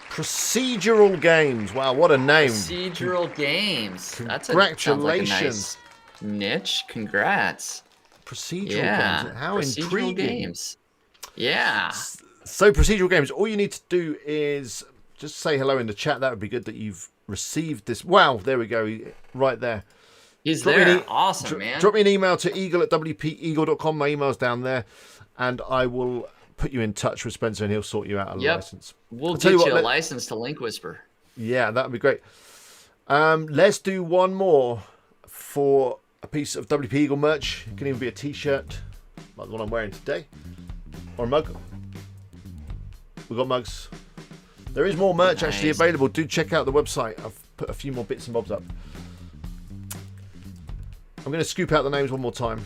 Speaker 1: Procedural games. Wow, what a name.
Speaker 2: Procedural games.
Speaker 1: Congratulations.
Speaker 2: Sounds like a nice niche. Congrats.
Speaker 1: Procedural
Speaker 2: Yeah.
Speaker 1: games. How
Speaker 2: procedural
Speaker 1: intriguing.
Speaker 2: Games. Yeah.
Speaker 1: So procedural games. All you need to do is just say hello in the chat. That would be good that you've received this. Wow, there we go. Right there.
Speaker 2: He's there. Awesome, man.
Speaker 1: Drop me an email to eagle@wpeagle.com. My email's down there. And I will put you in touch with Spencer and he'll sort you out a license.
Speaker 2: We'll get you a license to Link Whisper.
Speaker 1: Yeah, that would be great. Let's do one more for a piece of WP Eagle merch. It can even be a t-shirt, like the one I'm wearing today. Or a mug. We've got mugs. There is more merch actually available. Do check out the website. I've put a few more bits and bobs up. I'm going to scoop out the names one more time.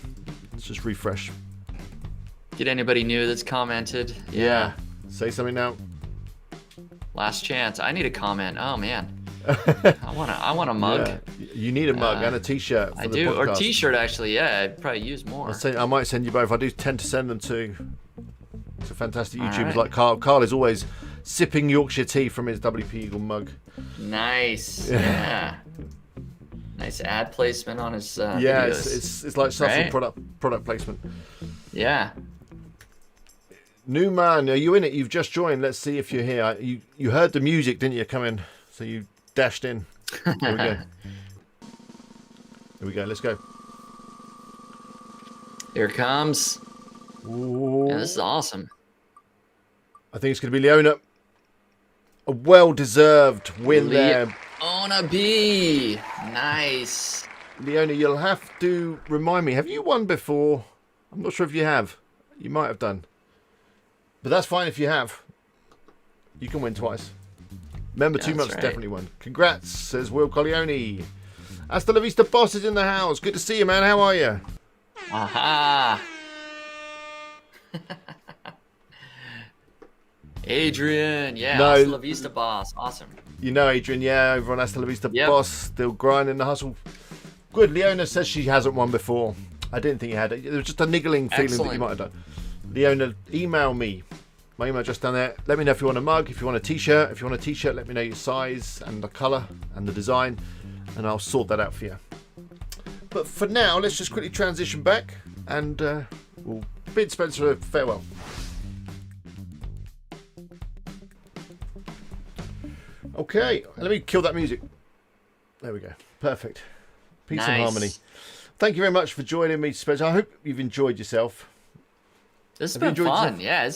Speaker 1: Let's just refresh.
Speaker 2: Get anybody new that's commented.
Speaker 1: Yeah. Say something now.
Speaker 2: Last chance. I need a comment. Oh man. I want a mug.
Speaker 1: Yeah. You need a mug and a t-shirt for the podcast.
Speaker 2: Or t-shirt actually. Yeah, I'd probably use more.
Speaker 1: I might send you both. I do tend to send them to fantastic YouTubers like Carl. Carl is always sipping Yorkshire tea from his WP Eagle mug.
Speaker 2: Nice. Yeah. Nice ad placement on his
Speaker 1: videos. It's like subtle product placement.
Speaker 2: Yeah.
Speaker 1: New man, are you in it? You've just joined. Let's see if you're here. You heard the music, didn't you, come in? So you dashed in. Here we go. Here we go. Let's go.
Speaker 2: Here it comes.
Speaker 1: Ooh.
Speaker 2: Yeah, this is awesome.
Speaker 1: I think it's going to be Leona. A well-deserved win there.
Speaker 2: Leona B. Nice.
Speaker 1: Leona, you'll have to remind me. Have you won before? I'm not sure if you have. You might have done. But that's fine if you have. You can win twice. Remember, 2 months definitely won. Congrats, says Will Corleone. Hasta la vista, boss is in the house. Good to see you, man. How are you?
Speaker 2: Aha. Adrian, yeah,
Speaker 1: no,
Speaker 2: Hasta la vista, boss. Awesome.
Speaker 1: You know Adrian, yeah, over on Hasta la vista, boss. Still grinding the hustle. Good. Leona says she hasn't won before. I didn't think you had it. There was just a niggling feeling that you might have done. Leona, email me. My email just down there. Let me know if you want a mug, if you want a t-shirt. If you want a t-shirt, let me know your size and the colour and the design, and I'll sort that out for you. But for now, let's just quickly transition back and we'll bid Spencer a farewell. Okay, let me kill that music. There we go. Perfect. Peace and harmony. Thank you very much for joining me, Spencer. I hope you've enjoyed yourself.
Speaker 2: This has been fun. Yeah,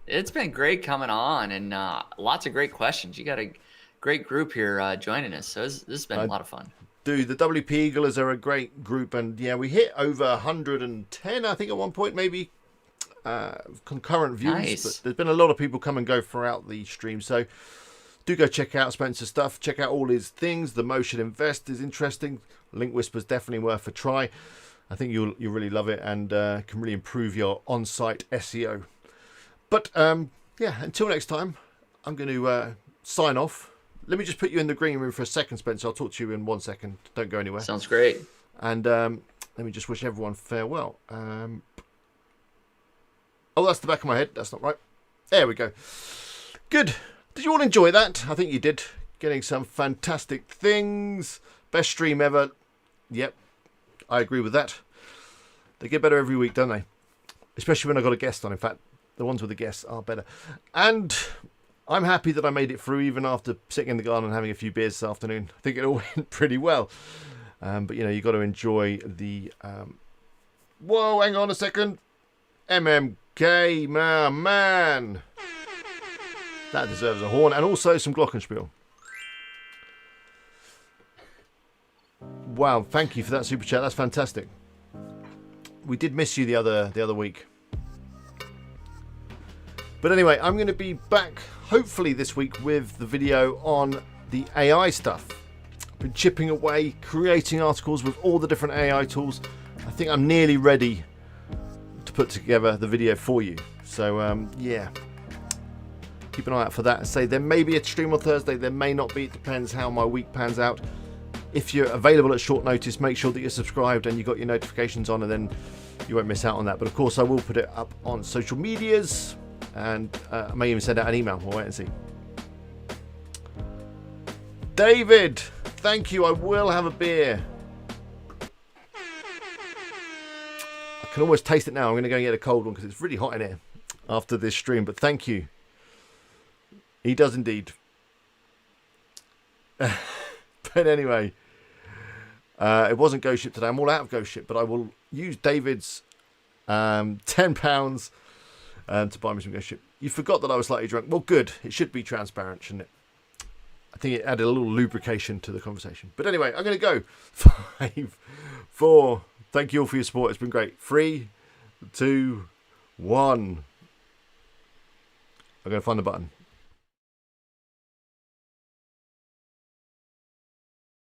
Speaker 2: it's been great coming on, and lots of great questions. You got a great group here joining us, so this has been a lot of fun.
Speaker 1: Dude, the WP Eaglers are a great group, and yeah, we hit over 110, I think, at one point, maybe, concurrent views.
Speaker 2: Nice.
Speaker 1: But there's been a lot of people come and go throughout the stream, so do go check out Spencer's stuff. Check out all his things. The Motion Invest is interesting. Link Whisper's definitely worth a try. I think you'll really love it and can really improve your on-site SEO. But yeah, until next time, I'm going to sign off. Let me just put you in the green room for a second, Spencer. I'll talk to you in 1 second. Don't go anywhere.
Speaker 2: Sounds great.
Speaker 1: And let me just wish everyone farewell. Oh, that's the back of my head. That's not right. There we go. Good. Did you all enjoy that? I think you did. Getting some fantastic things. Best stream ever. Yep. I agree with that. They get better every week, don't they? Especially when I got a guest on. In fact, the ones with the guests are better. And I'm happy that I made it through even after sitting in the garden and having a few beers this afternoon. I think it all went pretty well. But, you know, you got to enjoy the... Whoa, hang on a second. MMK, my man. That deserves a horn. And also some glockenspiel. Wow, thank you for that super chat. That's fantastic. We did miss you the other week. But anyway, I'm going to be back hopefully this week with the video on the AI stuff. I've been chipping away, creating articles with all the different AI tools. I think I'm nearly ready to put together the video for you. So yeah, keep an eye out for that. I say there may be a stream on Thursday, there may not be. It depends how my week pans out. If you're available at short notice, make sure that you're subscribed and you've got your notifications on, and then you won't miss out on that. But of course, I will put it up on social medias, and I may even send out an email. We'll wait and see. David, thank you. I will have a beer. I can almost taste it now. I'm going to go and get a cold one because it's really hot in here after this stream. But thank you. He does indeed. But anyway, it wasn't Ghost Ship today. I'm all out of Ghost Ship, but I will use David's £10 to buy me some Ghost Ship. You forgot that I was slightly drunk. Well, good. It should be transparent, shouldn't it? I think it added a little lubrication to the conversation. But anyway, I'm going to go. 5, 4. Thank you all for your support. It's been great. 3, 2, 1. I'm going to find the button.